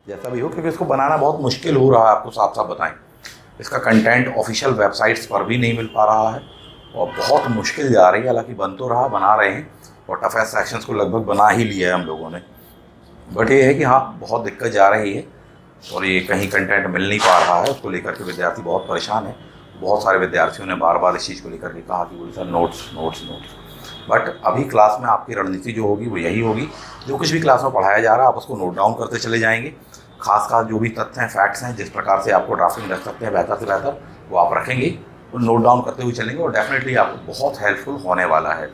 जैसा भी हो, क्योंकि इसको बनाना बहुत मुश्किल हो रहा है, आपको साफ साफ बताएं। इसका कंटेंट ऑफिशियल वेबसाइट्स पर भी नहीं मिल पा रहा है और बहुत मुश्किल जा रही है। हालांकि बन तो रहा, बना रहे हैं और टफेस्ट सेक्शंस को लगभग बना ही लिया है हम लोगों ने, बट ये है कि हाँ बहुत दिक्कत जा रही है और ये कहीं कंटेंट मिल नहीं पा रहा है। उसको लेकर के विद्यार्थी बहुत परेशान है। बहुत सारे विद्यार्थियों ने बार बार इस चीज़ को लेकर के कहा कि बोली sir notes notes notes. But अभी क्लास में आपकी रणनीति जो होगी वो यही होगी, जो कुछ भी क्लास में पढ़ाया जा रहा है आप उसको नोट डाउन करते चले जाएंगे। खास जो भी तथ्य हैं, फैक्ट्स हैं, जिस प्रकार से आपको ड्राफ्टिंग रख सकते हैं बेहतर से बेहतर, वो आप रखेंगे और नोट डाउन करते हुए चलेंगे और डेफिनेटली आपको बहुत हेल्पफुल होने वाला है।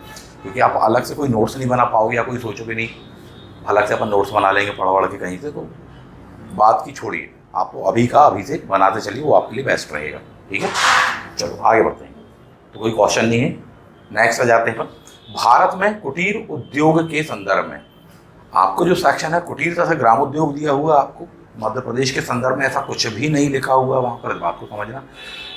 क्योंकि आप अलग से कोई नोट्स नहीं बना पाओगे या कोई सोचोगे नहीं अलग से अपन नोट्स बना लेंगे पढ़ वढ़ के कहीं से, तो बात की छोड़िए, आपको अभी का अभी से बनाते चलिए, वो आपके लिए बेस्ट रहेगा। ठीक है, चलो आगे बढ़ते हैं। तो कोई क्वेश्चन नहीं है, नेक्स्ट आ जाते हैं। भारत में कुटीर उद्योग के संदर्भ में आपको जो सेक्शन है कुटीर तथा ग्राम उद्योग दिया हुआ, आपको मध्य प्रदेश के संदर्भ में ऐसा कुछ भी नहीं लिखा हुआ वहाँ पर, इस बात को समझना।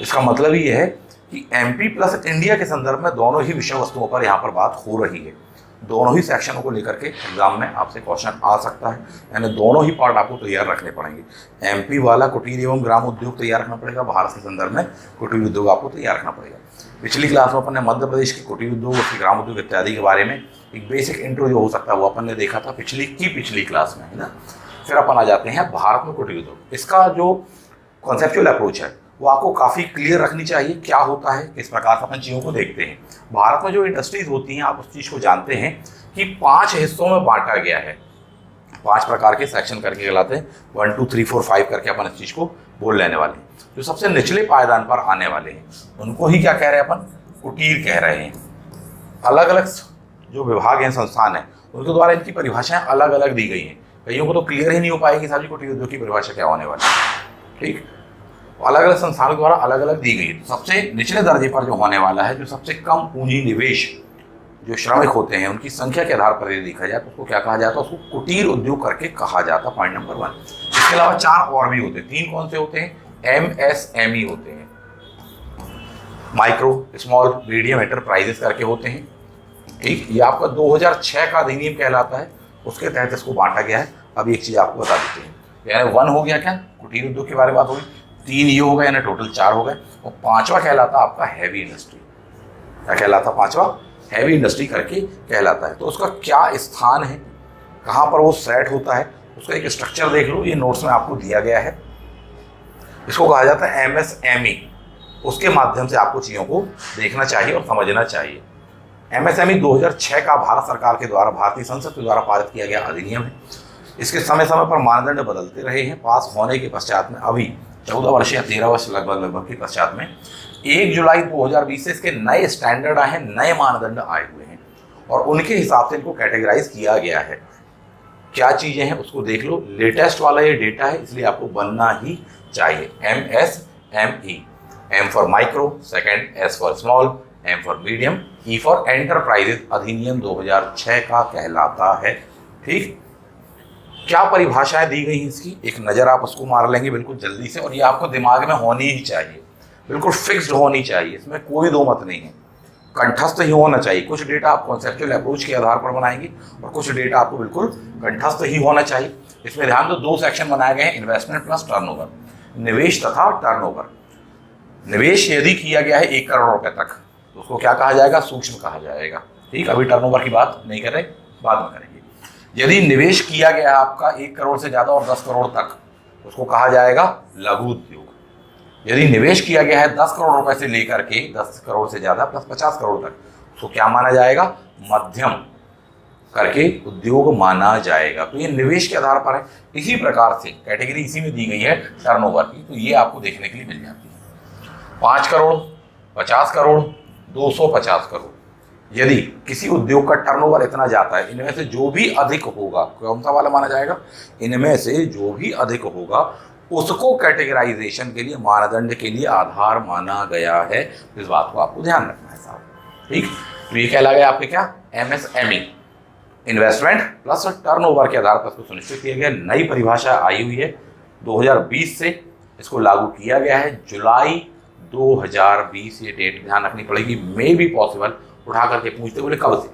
इसका मतलब ये है कि एमपी प्लस इंडिया के संदर्भ में दोनों ही विषय वस्तुओं पर यहाँ पर बात हो रही है। दोनों ही सेक्शनों को लेकर के एग्जाम में आपसे क्वेश्चन आ सकता है, यानी दोनों ही पार्ट आपको तैयार रखने पड़ेंगे। एमपी वाला कुटीर एवं ग्राम उद्योग तैयार रखना पड़ेगा, भारत के संदर्भ में कुटीर उद्योग आपको तैयार रखना पड़ेगा। पिछली क्लास में अपन ने मध्य प्रदेश के कुटीर उद्योग, उसके ग्राम उद्योग इत्यादि के बारे में एक बेसिक इंट्रो जो हो सकता है वो अपन ने देखा था पिछली क्लास में, है ना। फिर अपन आ जाते हैं भारत में कुटीर उद्योग। इसका जो कॉन्सेप्चुअल अप्रोच है वो आपको काफ़ी क्लियर रखनी चाहिए, क्या होता है, किस प्रकार से अपन चीज़ों को देखते हैं। भारत में जो इंडस्ट्रीज होती हैं आप उस चीज़ को जानते हैं कि 5 हिस्सों में बांटा गया है। 5 प्रकार के सेक्शन करके कहलाते हैं, 1 2 3 4 5 करके अपन इस चीज़ को बोल लेने वाले हैं। जो सबसे निचले पायदान पर आने वाले हैं उनको ही क्या कह रहे हैं अपन, कुटीर कह रहे हैं। अलग अलग जो विभाग हैं, संस्थान हैं, उनके द्वारा इनकी परिभाषाएं अलग अलग दी गई हैं। कईयों को तो क्लियर ही नहीं हो पाएगी साहब जी कुटीर उद्योग की परिभाषा क्या होने वाली है। ठीक, अलग अलग संस्थानों द्वारा अलग अलग दी गई है। सबसे निचले दर्जे पर जो होने वाला है, जो सबसे कम पूंजी निवेश जो श्रमिक होते हैं उनकी संख्या के आधार पर यदि देखा जाए तो उसको क्या कहा जाता है, उसको कुटीर उद्योग करके कहा जाता, पॉइंट नंबर 1। इसके अलावा 4 और भी होते हैं। 3 कौन से होते हैं, एमएसएमई होते हैं, माइक्रो स्मॉल मीडियम एंटरप्राइजेस करके होते हैं। ठीक, ये आपका 2006 का अधिनियम कहलाता है, उसके तहत इसको बांटा गया है। अब एक चीज़ आपको बता देते हैं, यानी 1 हो गया क्या, कुटीर उद्योग के बारे में बात होगी, 3 ये हो गए, यानी टोटल 4 हो गए, और 5वां कहलाता आपका हैवी इंडस्ट्री। क्या कहलाता 5वां, हैवी इंडस्ट्री करके कहलाता है। तो उसका क्या स्थान है, कहाँ पर वो सेट होता है, उसका एक स्ट्रक्चर देख लो, ये नोट्स में आपको दिया गया है। इसको कहा जाता है एमएसएमई। उसके माध्यम से आपको चीज़ों को देखना चाहिए और समझना चाहिए। एमएसएमई 2006 का भारत सरकार के द्वारा, भारतीय संसद के द्वारा पारित किया गया अधिनियम है। इसके समय समय पर मानदंड बदलते रहे हैं। पास होने के पश्चात में अभी 14 वर्ष या 13 वर्ष लगभग के पश्चात में 1 जुलाई 2020 से इसके नए स्टैंडर्ड आए हैं, नए मानदंड आए हुए हैं और उनके हिसाब से इनको कैटेगराइज किया गया है। क्या चीज़ें हैं उसको देख लो, लेटेस्ट वाला ये डेटा है इसलिए आपको बनना ही चाहिए। MSME, M for micro, second S for small, M for medium, E for enterprises, अधिनियम 2006 का कहलाता है। ठीक, क्या परिभाषाएं दी गई हैं इसकी, एक नज़र आप उसको मार लेंगे बिल्कुल जल्दी से, और ये आपको दिमाग में होनी ही चाहिए, बिल्कुल फिक्स्ड होनी चाहिए, इसमें कोई दो मत नहीं है, कंठस्थ ही होना चाहिए। कुछ डेटा आप कॉन्सेप्चुअल अप्रोच के आधार पर बनाएंगे और कुछ डेटा आपको बिल्कुल कंठस्थ ही होना चाहिए। इसमें ध्यान दो, 2 सेक्शन बनाए गए हैं, इन्वेस्टमेंट प्लस टर्नओवर, निवेश तथा टर्नओवर। निवेश यदि किया गया है 1 करोड़ रुपए तक तो उसको क्या कहा जाएगा, सूक्ष्म कहा जाएगा। ठीक, अभी टर्नओवर की बात नहीं कर रहे, बाद में करेंगे। यदि निवेश किया गया है आपका 1 करोड़ से ज़्यादा और 10 करोड़ तक, उसको कहा जाएगा लघु उद्योग। यदि निवेश किया गया है 10 करोड़ रुपए से लेकर के 10 करोड़ से ज़्यादा प्लस 50 करोड़ तक, उसको क्या माना जाएगा, मध्यम करके उद्योग माना जाएगा। तो ये निवेश के आधार पर है। इसी प्रकार से कैटेगरी इसी में दी गई है टर्नओवर की, तो ये आपको देखने के लिए मिल जाती है। 5 करोड़, 50 करोड़, 250 करोड़। यदि किसी उद्योग का टर्नओवर इतना जाता है, इनमें से जो भी अधिक होगा, कौन सा वाला माना जाएगा, इनमें से जो भी अधिक होगा उसको कैटेगराइजेशन के लिए, मानदंड के लिए आधार माना गया है। इस बात को आपको ध्यान रखना है साहब। ठीक, तो ये कहला गया आपके क्या, एमएसएमई, इन्वेस्टमेंट प्लस टर्नओवर के आधार पर इसको सुनिश्चित किया गया। नई परिभाषा आई हुई है 2020 से, इसको लागू किया गया है जुलाई 2020। ये डेट ध्यान रखनी पड़ेगी, मे बी पॉसिबल उठा करके पूछते, बोले कब से,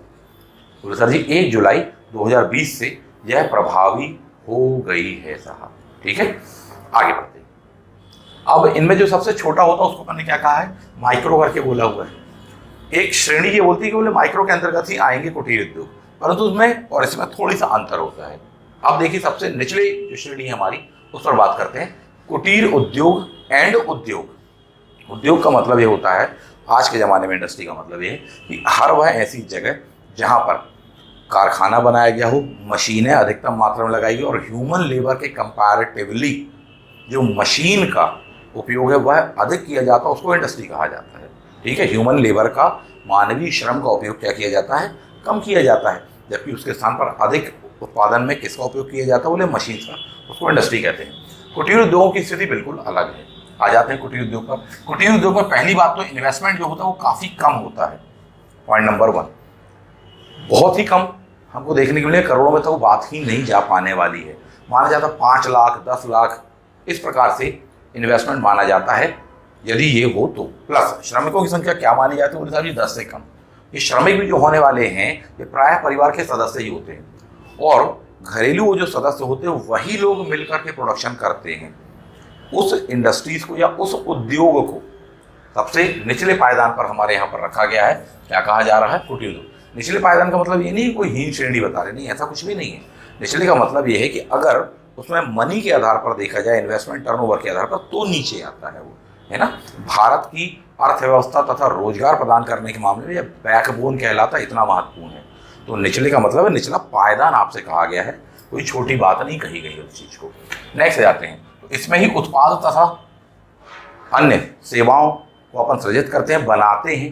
बोले सर जी 1 जुलाई 2020 से यह प्रभावी हो गई है साहब। ठीक है, आगे बढ़ते हैं। अब इनमें जो सबसे छोटा होता है उसको मैंने क्या कहा है, माइक्रो करके बोला हुआ है। एक श्रेणी ये बोलती है कि बोले माइक्रो के अंतर्गत ही आएंगे कुटीर उद्योग, परंतु उसमें और इसमें थोड़ी सा अंतर होता है। अब देखिए सबसे निचले जो श्रेणी है हमारी उस पर बात करते हैं, कुटीर उद्योग एंड उद्योग। उद्योग का मतलब ये होता है आज के ज़माने में, इंडस्ट्री का मतलब ये है कि हर वह ऐसी जगह जहाँ पर कारखाना बनाया गया हो, मशीनें अधिकतम मात्रा में लगाई गई और ह्यूमन लेबर के कंपैरेटिवली जो मशीन का उपयोग है वह अधिक किया जाता है, उसको इंडस्ट्री कहा जाता है। ठीक है, ह्यूमन लेबर का, मानवीय श्रम का उपयोग क्या किया जाता है, कम किया जाता है, जबकि उसके स्थान पर अधिक उत्पादन में किसका उपयोग किया जाता है, बोले मशीन का, उसको इंडस्ट्री कहते हैं। कुटीर उद्योगों की स्थिति बिल्कुल अलग है। आ जाते हैं कुटीर उद्योग पर। कुटीर उद्योग में पहली बात तो इन्वेस्टमेंट जो होता है वो काफ़ी कम होता है, पॉइंट नंबर 1, बहुत ही कम। हमको देखने के लिए करोड़ों में तो वो बात ही नहीं जा पाने वाली है। माना जाता 5 लाख 10 लाख इस प्रकार से इन्वेस्टमेंट माना जाता है यदि ये हो तो। प्लस श्रमिकों की संख्या क्या मानी जाती है, बोले साहब जी 10 से कम। ये श्रमिक भी जो होने वाले हैं ये प्रायः परिवार के सदस्य ही होते हैं और घरेलू वो जो सदस्य होते हैं वही लोग मिलकर के प्रोडक्शन करते हैं। उस इंडस्ट्रीज को या उस उद्योग को सबसे निचले पायदान पर हमारे यहाँ पर रखा गया है। क्या कहा जा रहा है, कुटीर उद्योग। निचले पायदान का मतलब ये नहीं कोई हीन श्रेणी बता रहे, नहीं, ऐसा कुछ भी नहीं है। निचले का मतलब ये है कि अगर उसमें मनी के आधार पर देखा जाए, इन्वेस्टमेंट टर्नओवर के आधार पर, तो नीचे आता है वो, है ना। भारत की अर्थव्यवस्था तथा रोजगार प्रदान करने के मामले में यह बैकबोन कहलाता है, इतना महत्वपूर्ण है। तो निचले का मतलब है निचला पायदान आपसे कहा गया है, कोई छोटी बात नहीं कही गई उस चीज को। नेक्स्ट जाते हैं, तो इसमें ही उत्पाद तथा अन्य सेवाओं को अपन सृजित करते हैं, बनाते हैं।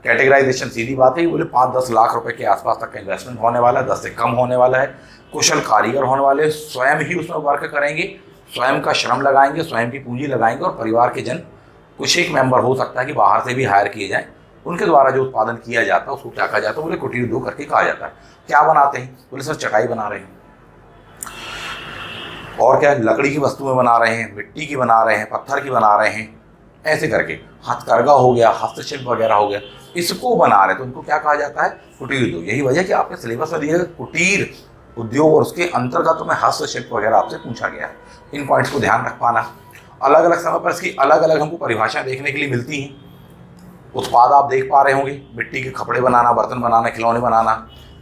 कैटेगराइजेशन सीधी बात है, बोले 5-10 लाख रुपए के आसपास तक का इन्वेस्टमेंट होने वाला है, 10 से कम होने वाला है। कुशल कारीगर होने वाले, स्वयं ही उसमें वर्क करेंगे, स्वयं का श्रम लगाएंगे, स्वयं की पूंजी लगाएंगे और परिवार के जन, कुछ एक मेंबर हो सकता है कि बाहर से भी हायर किए जाएं, उनके द्वारा जो उत्पादन किया जाता है उसको क्या कहा जाता है, बोले कुटीर उद्योग करके कहा जाता है। क्या बनाते हैं, बोले सर चटाई बना रहे हैं, और क्या लकड़ी की वस्तुएं बना रहे हैं, मिट्टी की बना रहे हैं, पत्थर की बना रहे हैं, ऐसे करके हथकरघा हो गया, हस्तशिल्प वगैरह हो गया, इसको बना रहे हैं, तो उनको क्या कहा जाता है, कुटीर उद्योग। यही वजह कि आपके सिलेबस में दिया गया कुटीर उद्योग और उसके अंतर्गत में हस्तशिल्प वगैरह आपसे पूछा गया है। इन पॉइंट्स को ध्यान रख पाना। अलग अलग समय पर इसकी अलग अलग हमको परिभाषाएं देखने के लिए मिलती हैं। उत्पाद आप देख पा रहे होंगे, मिट्टी के कपड़े बनाना, बर्तन बनाना, खिलौने बनाना,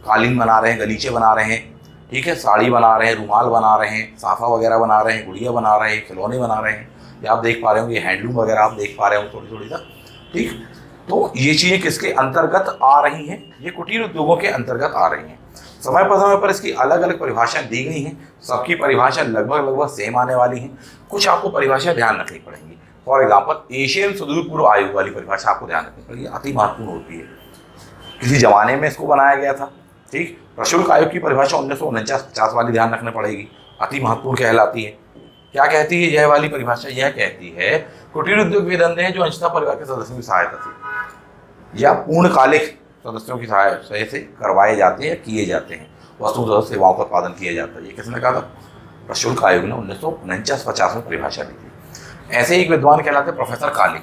कालीन बना रहे हैं, गलीचे बना रहे हैं, ठीक है, साड़ी बना रहे हैं, रुमाल बना रहे हैं, साफा वगैरह बना रहे हैं, गुड़िया बना रहे हैं, खिलौने बना रहे हैं, ये आप देख पा रहे होंगे, हैंडलूम वगैरह आप देख पा रहे हो थोड़ी थोड़ी सा, ठीक। तो ये चीज़ें किसके अंतर्गत आ रही हैं, ये कुटीर उद्योगों के अंतर्गत आ रही हैं। समय पर इसकी अलग अलग परिभाषाएं दी गई हैं, सबकी परिभाषा लगभग सेम आने वाली हैं। कुछ आपको परिभाषा ध्यान रखनी पड़ेंगी। फॉर एग्जाम्पल एशियन सुदूर पूर्व आयोग वाली परिभाषा आपको ध्यान रखनी पड़ेगी, अति महत्वपूर्ण होती है। किसी जमाने में इसको बनाया गया था, ठीक। प्रशुल्क आयोग की परिभाषा 1949 वाली ध्यान रखनी पड़ेगी, अति महत्वपूर्ण कहलाती है। क्या कहती है यह वाली परिभाषा, यह कहती है कुटीर उद्योग वे धंधे हैं जो अंशतः परिवार के सदस्यों की सहायता से या पूर्णकालिक सदस्यों की सहायता से करवाए जाते हैं या किए जाते हैं, वस्तु तथा सेवाओं का उत्पादन किया जाता है। ये किसने कहा था, प्रशुल्क आयोग ने 1949 में परिभाषा दी थी। ऐसे एक विद्वान कहलाते प्रोफेसर काली,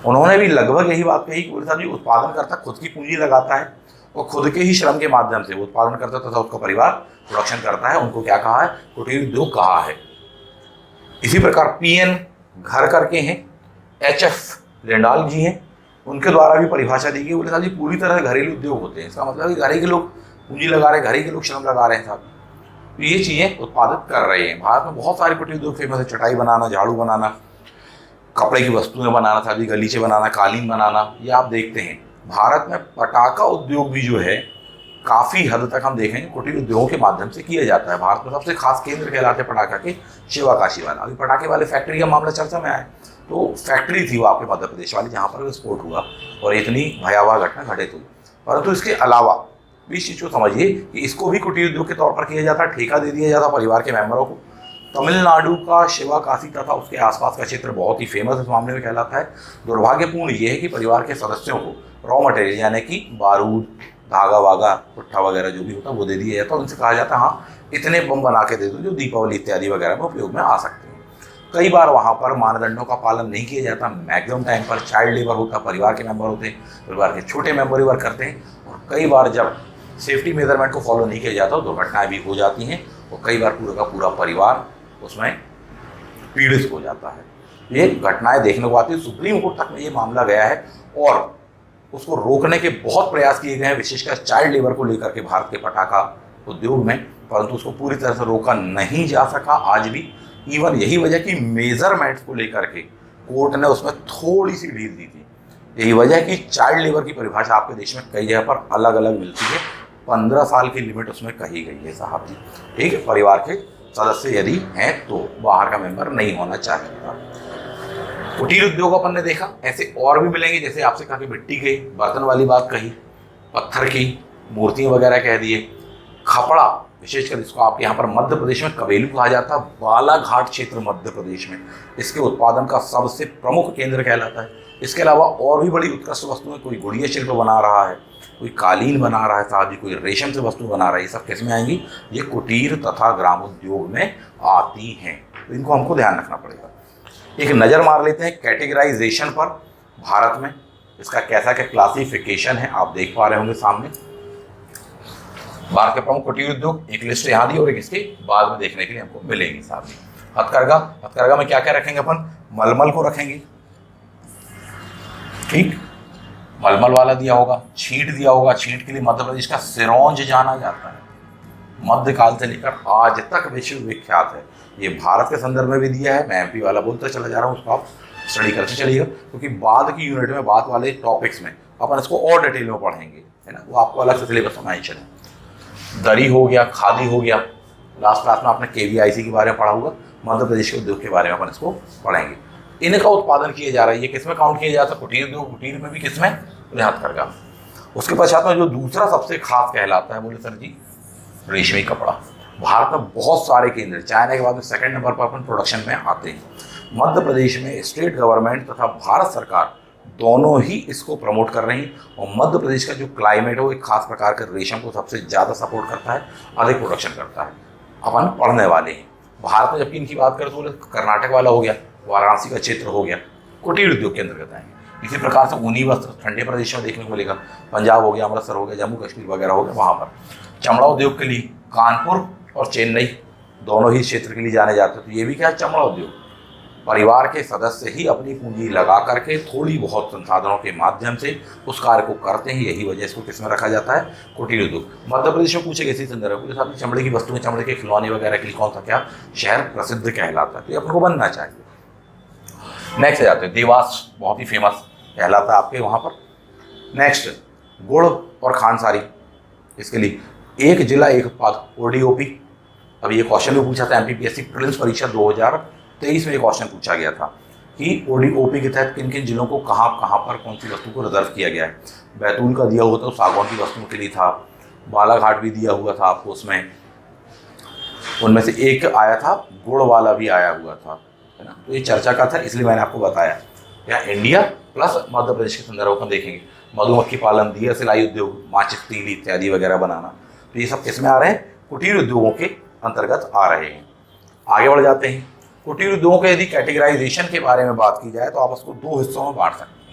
उन्होंने भी लगभग यही बात कही कि साहब जी उत्पादन करता खुद की पूंजी लगाता है और खुद के ही श्रम के माध्यम से वो उत्पादन करता तथा उसका परिवार प्रोडक्शन करता है, उनको क्या कहा है, कुटीर उद्योग कहा है। इसी प्रकार पीएन घर करके हैं, HF लेंडाल जी हैं, उनके द्वारा भी परिभाषा दी गई। बोले साहब जी पूरी तरह घरेलू उद्योग होते हैं, इसका मतलब घर ही के लोग पूंजी लगा रहे हैं, घर ही के लोग श्रम लगा रहे हैं साहब, तो ये चीज़ें उत्पादित कर रहे हैं। भारत में बहुत सारे कुटीर उद्योग फेमस है, चटाई बनाना, झाड़ू बनाना, कपड़े की वस्तुएं बनाना, साहब जी गलीचे बनाना, कालीन बनाना, ये आप देखते हैं। भारत में पटाखा उद्योग भी जो है काफ़ी हद तक हम देखेंगे कुटीर उद्योगों के माध्यम से किया जाता है। भारत में सबसे खास केंद्र कहलाते हैं पटाखा के शिवाकाशी वाला। अभी पटाखे वाले फैक्ट्री का मामला चर्चा में आया, तो फैक्ट्री थी वो आपके मध्य प्रदेश वाली जहाँ पर विस्फोट हुआ और इतनी भयावह घटना घटित हुई। परंतु इसके अलावा भी इस चीज़ को समझिए कि इसको भी कुटीर उद्योग के तौर पर किया जाता है, ठेका दे दिया जाता परिवार के मेंबरों को। तमिलनाडु का शिवाकाशी तथा उसके आसपास का क्षेत्र बहुत ही फेमस इस मामले में कहलाता है। दुर्भाग्यपूर्ण ये है कि परिवार के सदस्यों को रॉ मटेरियल यानी कि बारूद, धागा वागा, पुट्ठा वगैरह जो भी होता है वो दे दिया जाता है। उनसे कहा जाता है हाँ इतने बम बना के दे दो जो दीपावली इत्यादि वगैरह में उपयोग में आ सकते हैं। कई बार वहाँ पर मानदंडों का पालन नहीं किया जाता, मैक्सिमम टाइम पर चाइल्ड लेबर होता, परिवार के मेंबर होते हैं, परिवार के छोटे मेंबर ही वर्क करते हैं। और कई बार जब सेफ्टी मेजरमेंट को फॉलो नहीं किया जाता दुर्घटनाएं भी हो जाती हैं और कई बार पूरा का पूरा परिवार उसमें पीड़ित हो जाता है। ये घटनाएं देखने को आती है। सुप्रीम कोर्ट तक में ये मामला गया है और उसको रोकने के बहुत प्रयास किए गए हैं, विशेषकर चाइल्ड लेबर को लेकर के भारत के पटाखा उद्योग में, परंतु उसको पूरी तरह से रोका नहीं जा सका आज भी। इवन यही वजह कि मेजरमेंट्स को लेकर के कोर्ट ने उसमें थोड़ी सी ढील दी थी। यही वजह है कि चाइल्ड लेबर की परिभाषा आपके देश में कई जगह पर अलग अलग मिलती है। 15 साल की लिमिट उसमें कही गई है साहब जी। ठीक है, परिवार के सदस्य यदि हैं तो बाहर का मेंबर नहीं होना चाहिए। कुटीर उद्योग अपन ने देखा, ऐसे और भी मिलेंगे, जैसे आपसे कहा कि मिट्टी के बर्तन वाली बात कही, पत्थर की मूर्तियां वगैरह कह दिए, खपड़ा, विशेषकर इसको आपके यहाँ पर मध्य प्रदेश में कबेलू कहा जाता है, बालाघाट क्षेत्र मध्य प्रदेश में इसके उत्पादन का सबसे प्रमुख केंद्र कहलाता है। इसके अलावा और भी बड़ी उत्कृष्ट वस्तुएं, कोई गुड़िया शिल्प बना रहा है, कोई कालीन बना रहा है साहब जी, कोई रेशम से वस्तु बना रहा है, ये सब किस में आएंगी? ये कुटीर तथा ग्राम उद्योग में आती हैं। तो इनको हमको ध्यान रखना पड़ेगा। एक नज़र मार लेते हैं कैटेगराइजेशन पर भारत में, इसका कैसा क्या क्लासिफिकेशन है, आप देख पा रहे होंगे सामने। भारत के प्रमुख कुटीर उद्योग, एक लिस्ट यहाँ दी और एक इसके बाद में देखने के लिए हमको मिलेंगी सामने। हथकरघा, हथकरघा में क्या क्या रखेंगे अपन? मलमल को रखेंगे, ठीक, मलमल वाला दिया होगा। छींट दिया होगा, छींट के लिए मध्य प्रदेश का सिरोंज जाना जाता है, मध्यकाल से लेकर आज तक विश्व विख्यात है। ये भारत के संदर्भ में भी दिया है, मैं एमपी वाला बोलता चला जा रहा हूँ, उसको आप स्टडी करते चलिएगा, क्योंकि बाद की यूनिट में बात वाले टॉपिक्स में अपन इसको और डिटेल में पढ़ेंगे, है ना, वो आपको अलग से सिलेबस में मेंशन है। दरी हो गया, खादी हो गया, लास्ट क्लास में आपने केवीआईसी के बारे में पढ़ा होगा, मध्य प्रदेश के उद्योग के बारे में अपन इसको पढ़ेंगे। इनका उत्पादन किया जा रहा है, ये किसमें काउंट किया जाता है? कुटीर उद्योग, कुटीर में भी किसमें? हथकरघा। उसके पश्चात में जो दूसरा सबसे खास कहलाता है, बोले सर जी, रेशमी कपड़ा। भारत में बहुत सारे केंद्र, चाइना के बाद में सेकंड नंबर पर अपन प्रोडक्शन में आते हैं। मध्य प्रदेश में स्टेट गवर्नमेंट तथा भारत सरकार दोनों ही इसको प्रमोट कर रही हैं और मध्य प्रदेश का जो क्लाइमेट है वो एक खास प्रकार के रेशम को सबसे ज़्यादा सपोर्ट करता है, अधिक प्रोडक्शन करता है। अपन पढ़ने वाले हैं भारत में, जबकि इनकी बात करें तो कर्नाटक वाला हो गया, वाराणसी का क्षेत्र हो गया, कुटीर उद्योग के अंतर्गत आएंगे। इसी प्रकार से ऊनी वस्त्र ठंडे प्रदेशों में देखने को मिलेगा, पंजाब हो गया, अमृतसर हो गया, जम्मू कश्मीर वगैरह हो गया, वहाँ पर। चमड़ा उद्योग के लिए कानपुर और चेन्नई दोनों ही क्षेत्र के लिए जाने जाते हैं। तो ये भी क्या है? चमड़ा उद्योग। परिवार के सदस्य ही अपनी पूंजी लगा करके थोड़ी बहुत संसाधनों के माध्यम से उस कार्य को करते हैं, यही वजह इसको किसमें रखा जाता है? कुटीर उद्योग। मध्य प्रदेश में पूछे इसी संदर्भ में, साथ चमड़े की वस्तुएं, चमड़े के खिलौने वगैरह के लिए कौन सा क्या शहर प्रसिद्ध कहलाता है? तो ये अपन को बनना चाहिए। नेक्स्ट जाते हैं, देवास बहुत ही फेमस कहलाता है आपके वहाँ पर। नेक्स्ट, गुड़ और खांडसारी, इसके लिए एक जिला एक उत्पाद, ओडीओपी। अभी ये क्वेश्चन भी पूछा था एमपीपीएससी प्रीलिम्स परीक्षा 2023 में ये क्वेश्चन पूछा गया था कि ओडीओपी के तहत किन किन जिलों को कहाँ कहाँ पर कौन सी वस्तु को रिजर्व किया गया है। बैतूल का दिया हुआ था, सागौन की वस्तुओं के लिए था। बालाघाट भी दिया हुआ था आपको, उसमें उनमें से एक आया था, गुड़ वाला भी आया हुआ था, है ना। तो ये चर्चा का था, इसलिए मैंने आपको बताया। या इंडिया प्लस मध्य प्रदेश के संदर्भ में देखेंगे, मधुमक्खी पालन, दिया सिलाई उद्योग, माचिस, तीली इत्यादि वगैरह बनाना, तो ये सब किसमें आ रहे हैं? कुटीर उद्योगों के अंतर्गत आ रहे हैं। आगे बढ़ जाते हैं। कुटीर उद्योगों के यदि कैटेगराइजेशन के बारे में बात की जाए तो आप उसको दो हिस्सों में बांट सकते हैं।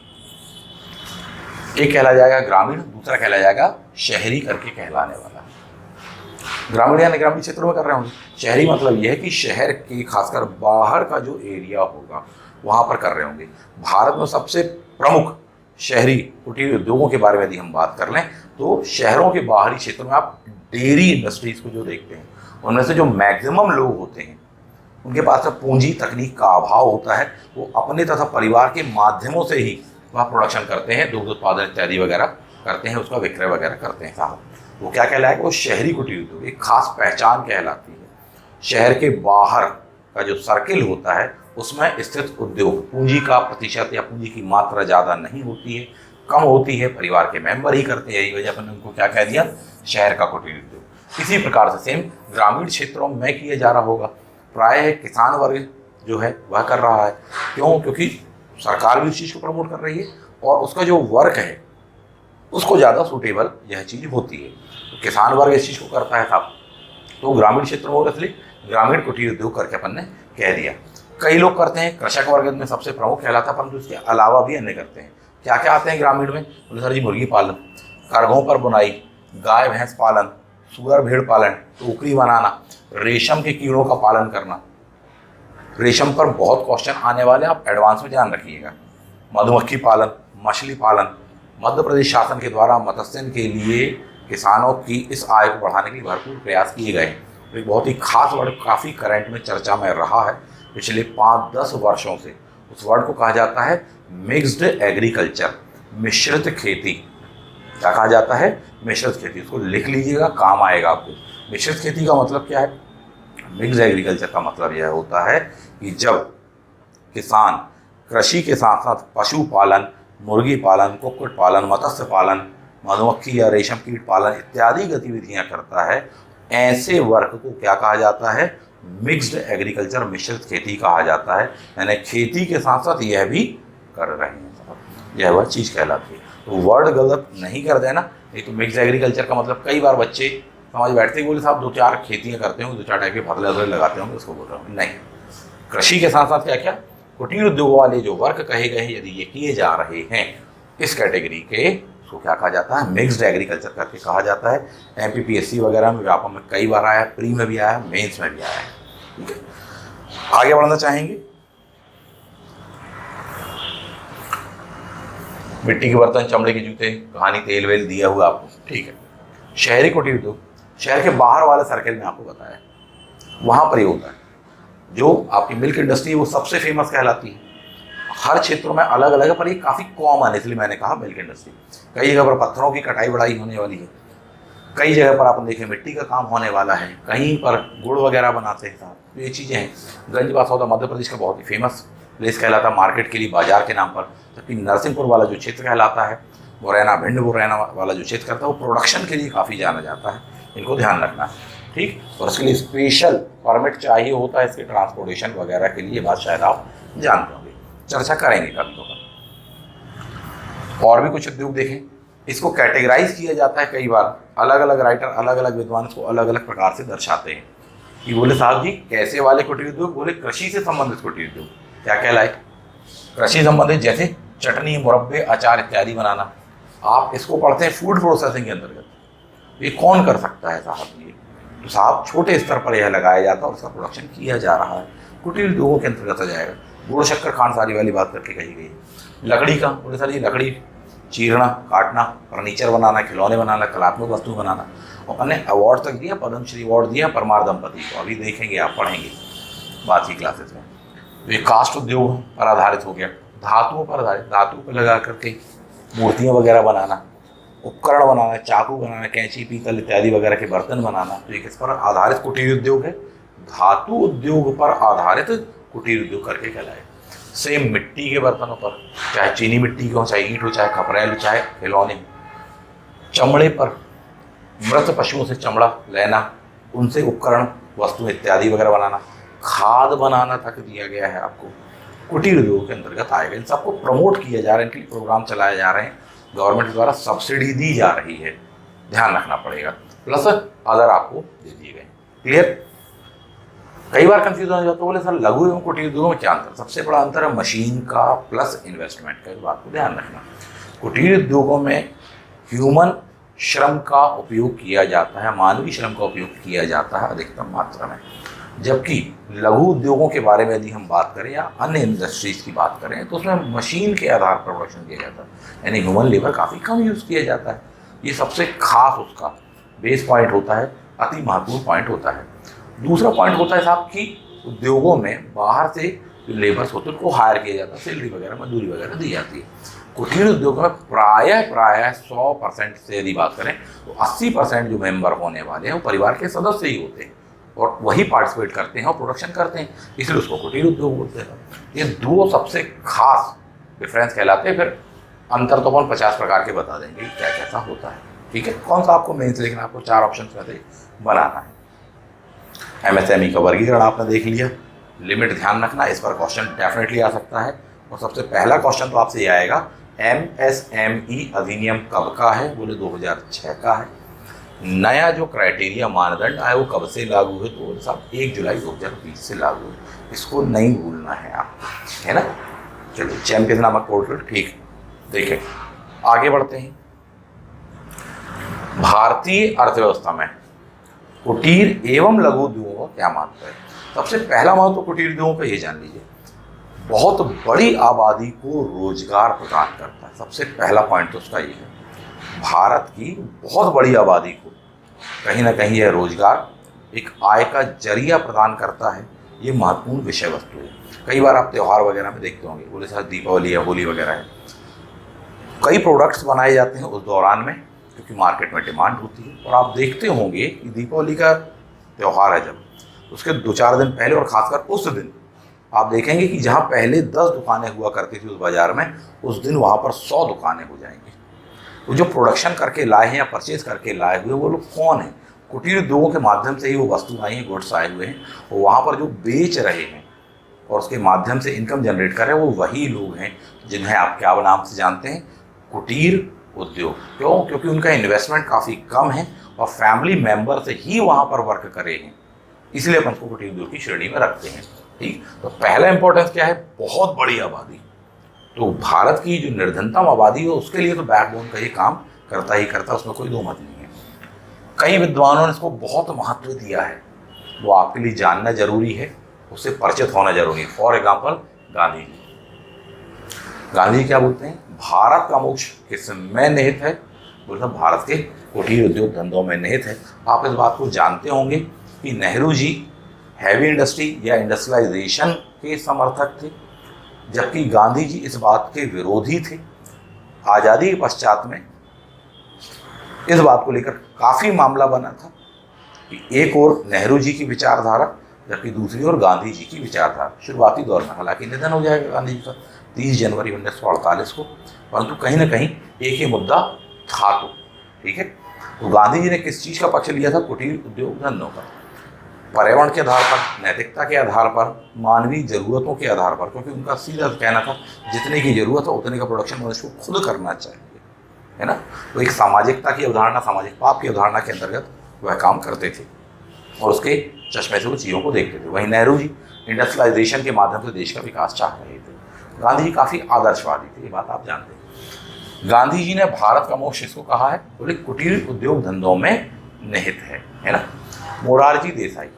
एक कहला जाएगा ग्रामीण, दूसरा कहला जाएगा शहरी करके कहलाने वाला। ग्रामीण यानी ग्रामीण क्षेत्रों में कर रहे होंगे, शहरी मतलब यह है कि शहर के खासकर बाहर का जो एरिया होगा वहाँ पर कर रहे होंगे। भारत में सबसे प्रमुख शहरी कुटीर उद्योगों के बारे में यदि हम बात कर लें तो शहरों के बाहरी क्षेत्रों में आप डेयरी इंडस्ट्रीज को जो देखते हैं, उनमें से जो मैक्सिमम लोग होते हैं उनके पास पूंजी तकनीक का अभाव होता है। वो अपने तथा परिवार के माध्यमों से ही वह प्रोडक्शन करते हैं, दुग्ध उत्पादन इत्यादि वगैरह करते हैं, उसका विक्रय वगैरह करते हैं साहब। वो क्या कहलाएगा? वो शहरी कुटीर उद्योग, एक खास पहचान कहलाती है। शहर के बाहर का जो सर्किल होता है उसमें स्थित उद्योग, पूंजी का प्रतिशत या पूंजी की मात्रा ज़्यादा नहीं होती है, कम होती है, परिवार के मेंबर ही करते हैं, यही वजह अपन ने उनको क्या कह दिया? शहर का कुटीर उद्योग। इसी प्रकार से सेम ग्रामीण क्षेत्रों में किया जा रहा होगा। प्रायः किसान वर्ग जो है वह कर रहा है। क्यों? क्योंकि सरकार भी उस चीज़ को प्रमोट कर रही है और उसका जो वर्क है उसको ज़्यादा सूटेबल यह चीज़ होती है, तो किसान वर्ग इस चीज़ को करता है साहब। तो ग्रामीण क्षेत्रों में इसलिए ग्रामीण कुटीर उद्योग करके अपन ने कह दिया। कई लोग करते हैं, कृषक वर्ग में सबसे प्रमुख कहलाता है, परंतु इसके अलावा भी अन्य करते हैं। क्या क्या आते हैं ग्रामीण में? बोले सर जी, मुर्गी पालन, करघों पर बुनाई, गाय भैंस पालन, सुअर भेड़ पालन, टोकरी बनाना, रेशम के कीड़ों का पालन करना। रेशम पर बहुत क्वेश्चन आने वाले, आप एडवांस में ध्यान रखिएगा। मधुमक्खी पालन, मछली पालन। मध्य प्रदेश शासन के द्वारा मत्स्य के लिए किसानों की इस आय को बढ़ाने के लिए भरपूर प्रयास किए गए। एक बहुत ही खास वर्ड काफ़ी करंट में चर्चा में रहा है पिछले 5-10 वर्षों से। उस वर्ड को कहा जाता है मिक्स्ड एग्रीकल्चर, मिश्रित खेती। क्या कहा जाता है? मिश्रित खेती। उसको लिख लीजिएगा, काम आएगा आपको। मिश्रित खेती का मतलब क्या है? मिक्स्ड एग्रीकल्चर का मतलब यह होता है कि जब किसान कृषि के साथ साथ पशुपालन, मुर्गी पालन, कुक्कुट पालन, मत्स्य पालन, मधुमक्खी या रेशम कीट पालन इत्यादि गतिविधियां करता है, ऐसे वर्ग को क्या कहा जाता है? मिक्स्ड एग्रीकल्चर, मिश्रित खेती कहा जाता है। यानी खेती के साथ साथ यह भी कर रहे हैं, यह वह चीज़ कहलाती है। तो वर्ड गलत नहीं कर देना, नहीं तो मिक्स्ड एग्रीकल्चर का मतलब कई बार बच्चे समझ बैठते हैं, बोले साहब 2-4 खेतियाँ करते होंगे, 2-4 टाइप के फसलें वसलें लगाते होंगे, उसको बोल रहा हूँ। नहीं, कृषि के साथ साथ क्या क्या कुटीर उद्योग वाले जो वर्ग कहे गए हैं, यदि ये किए जा रहे हैं इस कैटेगरी के, उसको क्या कहा जाता है? मिक्स्ड एग्रीकल्चर करके कहा जाता है। MPPSC वगैरह में, व्यापम में कई बार आया, प्री में भी आया, मेंस में भी आया है। ठीक है, आगे बढ़ना चाहेंगे। मिट्टी के बर्तन, चमड़े के जूते, कहानी तेल वेल दिया हुआ आपको। ठीक है, शहरी कुटीर उद्योग शहर के बाहर वाले सर्कल में आपको बताया, वहाँ पर ये होता है। जो आपकी मिल्क इंडस्ट्री वो सबसे फेमस कहलाती है। हर क्षेत्रों में अलग अलग है, पर ये काफ़ी कॉमन है, इसलिए मैंने कहा मिल्क इंडस्ट्री। कई जगह पर पत्थरों की कटाई बढ़ाई होने वाली है, कई जगह पर अपन देखें मिट्टी का काम होने वाला है, कहीं पर गुड़ वगैरह बनाते हैं साहब, तो ये चीज़ें हैं। गंज बासौदा मध्य प्रदेश का बहुत ही फेमस प्लेस कहलाता है, मार्केट के लिए, बाजार के नाम पर। जबकि नरसिंहपुर वाला जो क्षेत्र कहलाता है, मुरैना, भिंड मुरैना वाला जो क्षेत्र करता है, वो प्रोडक्शन के लिए काफ़ी जाना जाता है। इनको ध्यान रखना है। ठीक, और उसके लिए स्पेशल परमिट चाहिए होता है, इसके ट्रांसपोर्टेशन वगैरह के लिए। बात शायद आप जानते होंगे, चर्चा करेंगे कभी तो। और भी कुछ उद्योग देखें, इसको कैटेगराइज किया जाता है कई बार, अलग अलग राइटर, अलग अलग विद्वान इसको अलग अलग प्रकार से दर्शाते हैं कि बोले साहब जी कैसे वाले कुटीर उद्योग? बोले कृषि से संबंधित कुटीर उद्योग। क्या कहलाए? कृषि संबंधित, जैसे चटनी, मुरब्बे, अचार इत्यादि बनाना। आप इसको पढ़ते हैं फूड प्रोसेसिंग के अंतर्गत। ये कौन कर सकता है साहब? ये तो साहब छोटे स्तर पर यह लगाया जाता है और उसका प्रोडक्शन किया जा रहा है, कुटीर उद्योगों के अंतर्गत आ जाएगा। गुड़ शक्कर खांडसारी वाली बात करके कही गई। लकड़ी का, बोले सर ये लकड़ी चीरना, काटना, फर्नीचर बनाना, खिलौने बनाना, कलात्मक वस्तु बनाना। और हमने अवार्ड तक दिया, पद्मश्री अवार्ड दिया परमार दंपति को, अभी देखेंगे, आप पढ़ेंगे बात की क्लासेस में। तो ये कास्ट उद्योग पर आधारित हो गया। धातुओं पर आधारित, धातु पर लगा करके मूर्तियाँ वगैरह बनाना, उपकरण बनाना, चाकू बनाना, कैंची, पीतल इत्यादि वगैरह के बर्तन बनाना। तो ये किस पर आधारित कुटीर उद्योग है? धातु उद्योग पर आधारित कुटीर उद्योग करके कहलाए। सेम मिट्टी के बर्तनों पर, चाहे चीनी मिट्टी हो, चाहे ईंट हो, चाहे खपरेल हो, चाहे खिलौने। चमड़े पर, मृत पशुओं से चमड़ा लेना, उनसे उपकरण, वस्तु इत्यादि वगैरह बनाना। खाद बनाना तक दिया गया है आपको, कुटीर उद्योग के अंतर्गत आएगा। इन सबको प्रमोट किया जा रहा है, इनके लिए प्रोग्राम चलाए जा रहे हैं, गवर्नमेंट के द्वारा सब्सिडी दी जा रही है, ध्यान रखना पड़ेगा। प्लस अदर आपको दे दिए गए। क्लियर? कई बार कंफ्यूजन हो जाता है, बोले सर लघु एवं कुटीर उद्योगों में क्या अंतर? सबसे बड़ा अंतर है मशीन का प्लस इन्वेस्टमेंट का, इस बात को ध्यान रखना। कुटीर उद्योगों में ह्यूमन श्रम का उपयोग किया जाता है, मानवीय श्रम का उपयोग किया जाता है अधिकतम मात्रा में। जबकि लघु उद्योगों के बारे में यदि हम बात करें या अन्य इंडस्ट्रीज की बात करें, तो उसमें मशीन के आधार पर प्रोडक्शन किया जाता है, यानी ह्यूमन लेबर काफ़ी कम यूज़ किया जाता है। ये सबसे खास उसका बेस पॉइंट होता है, अति महत्वपूर्ण पॉइंट होता है। दूसरा पॉइंट होता है साहब कि उद्योगों में बाहर से जो लेबर्स होते हैं उनको हायर किया जाता है, सैलरी वगैरह, मजदूरी वगैरह दी जाती है। कुटीर उद्योगों में प्रायः 100% से यदि बात करें तो 80% जो मेंबर होने वाले हैं वो परिवार के सदस्य ही होते हैं और वही पार्टिसिपेट करते हैं और प्रोडक्शन करते हैं, इसलिए उसको कुटीर उद्योग बोलते हैं। ये दो सबसे खास डिफरेंस कहलाते हैं। फिर अंतर तो अपन 50 प्रकार के बता देंगे क्या कैसा होता है। ठीक है, कौन सा आपको मेंस, लेकिन आपको 4 ऑप्शन में बनाना है। MSME का वर्गीकरण आपने देख लिया, लिमिट ध्यान रखना, इस पर क्वेश्चन डेफिनेटली आ सकता है। और सबसे पहला क्वेश्चन तो आपसे ये आएगा, MSME अधिनियम कब का है? बोले 2006 का है। नया जो क्राइटेरिया मानदंड आया वो कब से लागू है? तो सब 1 जुलाई 2020 से लागू है, इसको नहीं भूलना है आप, है ना। चलो, चैंपियन नामक पोर्टल, ठीक, देखें आगे बढ़ते हैं। भारतीय अर्थव्यवस्था में कुटीर एवं लघु उद्योगों का क्या महत्व है? सबसे पहला महत्व तो कुटीर उद्योगों का ये जान लीजिए, बहुत बड़ी आबादी को रोजगार प्रदान करता है। सबसे पहला पॉइंट तो उसका ये है, भारत की बहुत बड़ी आबादी को कहीं ना कहीं यह रोजगार एक आय का जरिया प्रदान करता है। ये महत्वपूर्ण विषय वस्तु है। कई बार आप त्यौहार वगैरह में देखते होंगे, बोले साहब दीपावली है, होली वगैरह है, कई प्रोडक्ट्स बनाए जाते हैं उस दौरान में क्योंकि मार्केट में डिमांड होती है। और आप देखते होंगे कि दीपावली का त्यौहार है जब, उसके 2-4 दिन पहले और ख़ासकर उस दिन आप देखेंगे कि जहाँ पहले 10 दुकानें हुआ करती थी उस बाज़ार में, उस दिन वहाँ पर 100 दुकानें हो जाएंगी। वो जो प्रोडक्शन करके लाए हैं या परचेज करके लाए हुए वो लोग कौन हैं? कुटीर उद्योगों के माध्यम से ही वो वस्तु आई हैं, गुड्स आए हुए हैं, और वहाँ पर जो बेच रहे हैं और उसके माध्यम से इनकम जनरेट कर रहे हैं वो वही लोग हैं जिन्हें आप क्या नाम से जानते हैं? कुटीर उद्योग। क्यों? क्योंकि उनका इन्वेस्टमेंट काफ़ी कम है और फैमिली मेंबर से ही वहाँ पर वर्क करे हैं, इसलिए अपन उसको कुटीर उद्योग की श्रेणी में रखते हैं। ठीक, तो पहला इंपॉर्टेंस क्या है? बहुत बड़ी आबादी। तो भारत की जो निर्धनतम आबादी है उसके लिए तो बैकबोन का ये काम करता ही करता, उसमें कोई दो मत नहीं है। कई विद्वानों ने इसको बहुत महत्व दिया है, वो आपके लिए जानना जरूरी है, उससे परिचित होना जरूरी है। For example Gandhi ji. गांधी जी क्या बोलते हैं? भारत का मोक्ष किसमें निहित है? बोलते भारत के कुटीर उद्योग धंधों में निहित है। आप इस बात को जानते होंगे कि नेहरू जी हैवी इंडस्ट्री या इंडस्ट्रियलाइजेशन के समर्थक थे, जबकि गांधी जी इस बात के विरोधी थे। आज़ादी के पश्चात में इस बात को लेकर काफ़ी मामला बना था कि एक ओर नेहरू जी की विचारधारा जबकि दूसरी ओर गांधी जी की विचारधारा। शुरुआती दौर में हालांकि निधन हो जाएगा गांधी जी का 30 जनवरी 1948 को, परंतु कहीं ना कहीं एक ही मुद्दा था। तो ठीक है, तो गांधी जी ने किस चीज़ का पक्ष लिया था? कुटीर उद्योग धंधों का, पर्यावरण के आधार पर, नैतिकता के आधार पर, मानवीय ज़रूरतों के आधार पर, क्योंकि उनका सीधा कहना था जितने की ज़रूरत है उतने का प्रोडक्शन मनुष्य को खुद करना चाहिए, है ना। तो एक सामाजिकता की अवधारणा, सामाजिक पाप की अवधारणा के अंतर्गत वह काम करते थे और उसके चश्मे से वो चीज़ों को देखते थे। वहीं नेहरू जी इंडस्ट्रियलाइजेशन के माध्यम से देश का विकास चाह रहे थे। गांधी जी काफ़ी आदर्शवादी थे, ये बात आप जानते हैं। गांधी जी ने भारत का मोक्ष इसको कहा है, बोले कुटीर उद्योग धंधों में निहित है ना। मोरारजी देसाई,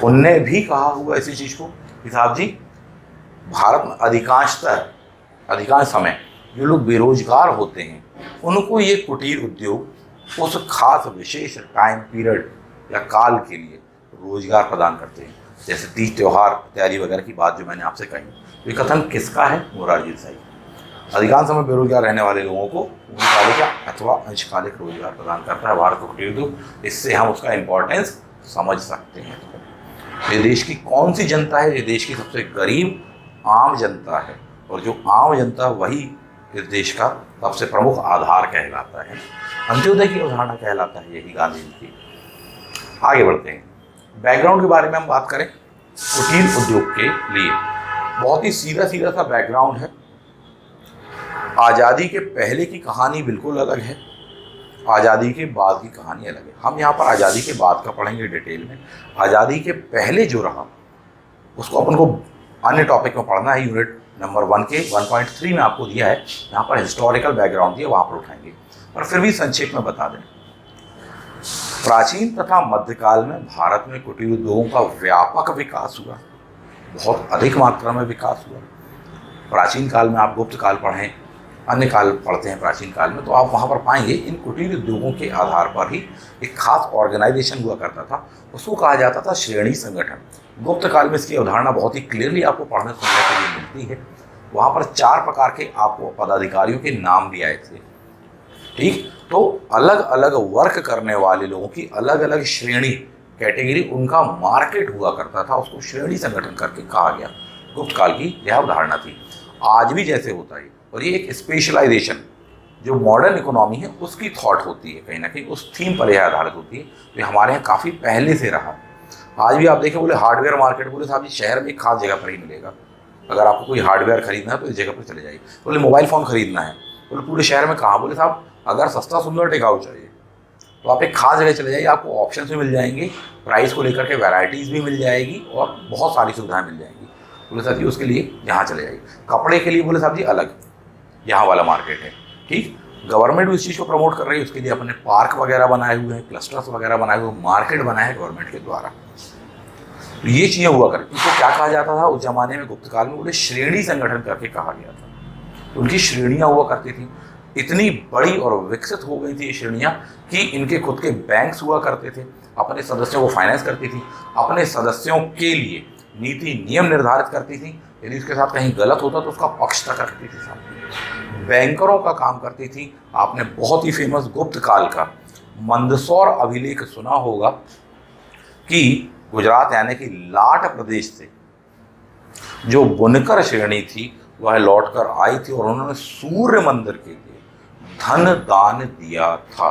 उनने भी कहा हुआ इसी चीज़ को कि साहब जी भारत में अधिकांश समय जो लोग बेरोजगार होते हैं उनको ये कुटीर उद्योग उस खास विशेष टाइम पीरियड या काल के लिए रोजगार प्रदान करते हैं। जैसे तीज त्यौहार इत्यादि वगैरह की बात जो मैंने आपसे कही, ये कथन किसका है? मोरारजी देसाई। अधिकांश समय बेरोजगार रहने वाले लोगों को पूर्णकालिक अथवा अंशकालिक रोजगार प्रदान करता है भारत का कुटीर उद्योग। इससे हम उसका इम्पोर्टेंस समझ सकते हैं। ये देश की कौन सी जनता है? ये देश की सबसे गरीब आम जनता है, और जो आम जनता वही इस देश का सबसे प्रमुख आधार कहलाता है, अंत्योदय की अवधारणा कहलाता है, यही गांधी जी की। आगे बढ़ते हैं, बैकग्राउंड के बारे में हम बात करें। कुटीर उद्योग के लिए बहुत ही सीधा सा बैकग्राउंड है। आज़ादी के पहले की कहानी बिल्कुल अलग है, आज़ादी के बाद की कहानी अलग है। हम यहाँ पर आज़ादी के बाद का पढ़ेंगे डिटेल में। आज़ादी के पहले जो रहा उसको अपन को अन्य टॉपिक में पढ़ना है। यूनिट नंबर 1 के 1.3 में आपको दिया है, यहाँ पर हिस्टोरिकल बैकग्राउंड दिया, वहाँ पर उठाएंगे, पर फिर भी संक्षेप में बता दें। प्राचीन तथा मध्यकाल में भारत में कुटीर उद्योगों का व्यापक विकास हुआ, बहुत अधिक मात्रा में विकास हुआ। प्राचीन काल में आप गुप्त काल पढ़ें, अन्य काल पढ़ते हैं प्राचीन काल में, तो आप वहाँ पर पाएंगे इन कुटीर उद्योगों के आधार पर ही एक खास ऑर्गेनाइजेशन हुआ करता था, उसको कहा जाता था श्रेणी संगठन। गुप्त काल में इसकी अवधारणा बहुत ही क्लियरली आपको पढ़ने सुनने के लिए मिलती है। वहाँ पर 4 प्रकार के आपको पदाधिकारियों के नाम भी आए थे। ठीक, तो अलग अलग वर्क करने वाले लोगों की अलग अलग श्रेणी, कैटेगरी, उनका मार्केट हुआ करता था, उसको श्रेणी संगठन करके कहा गया। गुप्त काल की यह अवधारणा थी। आज भी जैसे होता है, और ये एक स्पेशलाइजेशन जो मॉडर्न इकोनॉमी है उसकी थॉट होती है, कहीं ना कहीं उस थीम पर यह आधारित होती है, तो हमारे यहाँ काफ़ी पहले से रहा। आज भी आप देखें, बोले हार्डवेयर मार्केट, बोले साहब जी शहर में एक खास जगह पर ही मिलेगा। अगर आपको कोई हार्डवेयर खरीदना है तो इस जगह पर चले जाइए। बोले मोबाइल फ़ोन खरीदना है, बोले पूरे शहर में कहाँ? बोले साहब अगर सस्ता सुंदर टिकाऊ चाहिए तो आप एक खास जगह चले जाइए, आपको ऑप्शन भी मिल जाएंगे, प्राइस को लेकर के वैरायटीज़ भी मिल जाएगी और बहुत सारी सुविधाएँ मिल जाएंगी। बोले साहब जी उसके लिए यहाँ चले जाइए। कपड़े के लिए बोले साहब जी अलग यहाँ वाला मार्केट है। ठीक, गवर्नमेंट भी इस चीज़ को प्रमोट कर रही है, उसके लिए अपने पार्क वगैरह बनाए हुए हैं, क्लस्टर्स वगैरह बनाए हुए, मार्केट बनाए हैं गवर्नमेंट के द्वारा। तो ये चीज़ें हुआ करती। इनको क्या कहा जाता था उस जमाने में, गुप्त काल में, उन्हें श्रेणी संगठन करके कहा गया था। तो उनकी श्रेणियाँ हुआ करती थी, इतनी बड़ी और विकसित हो गई थी ये श्रेणियाँ कि इनके खुद के बैंक्स हुआ करते थे, अपने सदस्यों को फाइनेंस करती थी, अपने सदस्यों के लिए नीति नियम निर्धारित करती थी, यदि उसके साथ कहीं गलत होता तो उसका पक्ष तक रखती थी सामने, बैंकरों का काम करती थी। आपने बहुत ही फेमस गुप्त काल का मंदसौर अभिलेख सुना होगा कि गुजरात यानी कि लाट प्रदेश से जो बुनकर श्रेणी थी वह लौटकर आई थी और उन्होंने सूर्य मंदिर के लिए धन दान दिया था।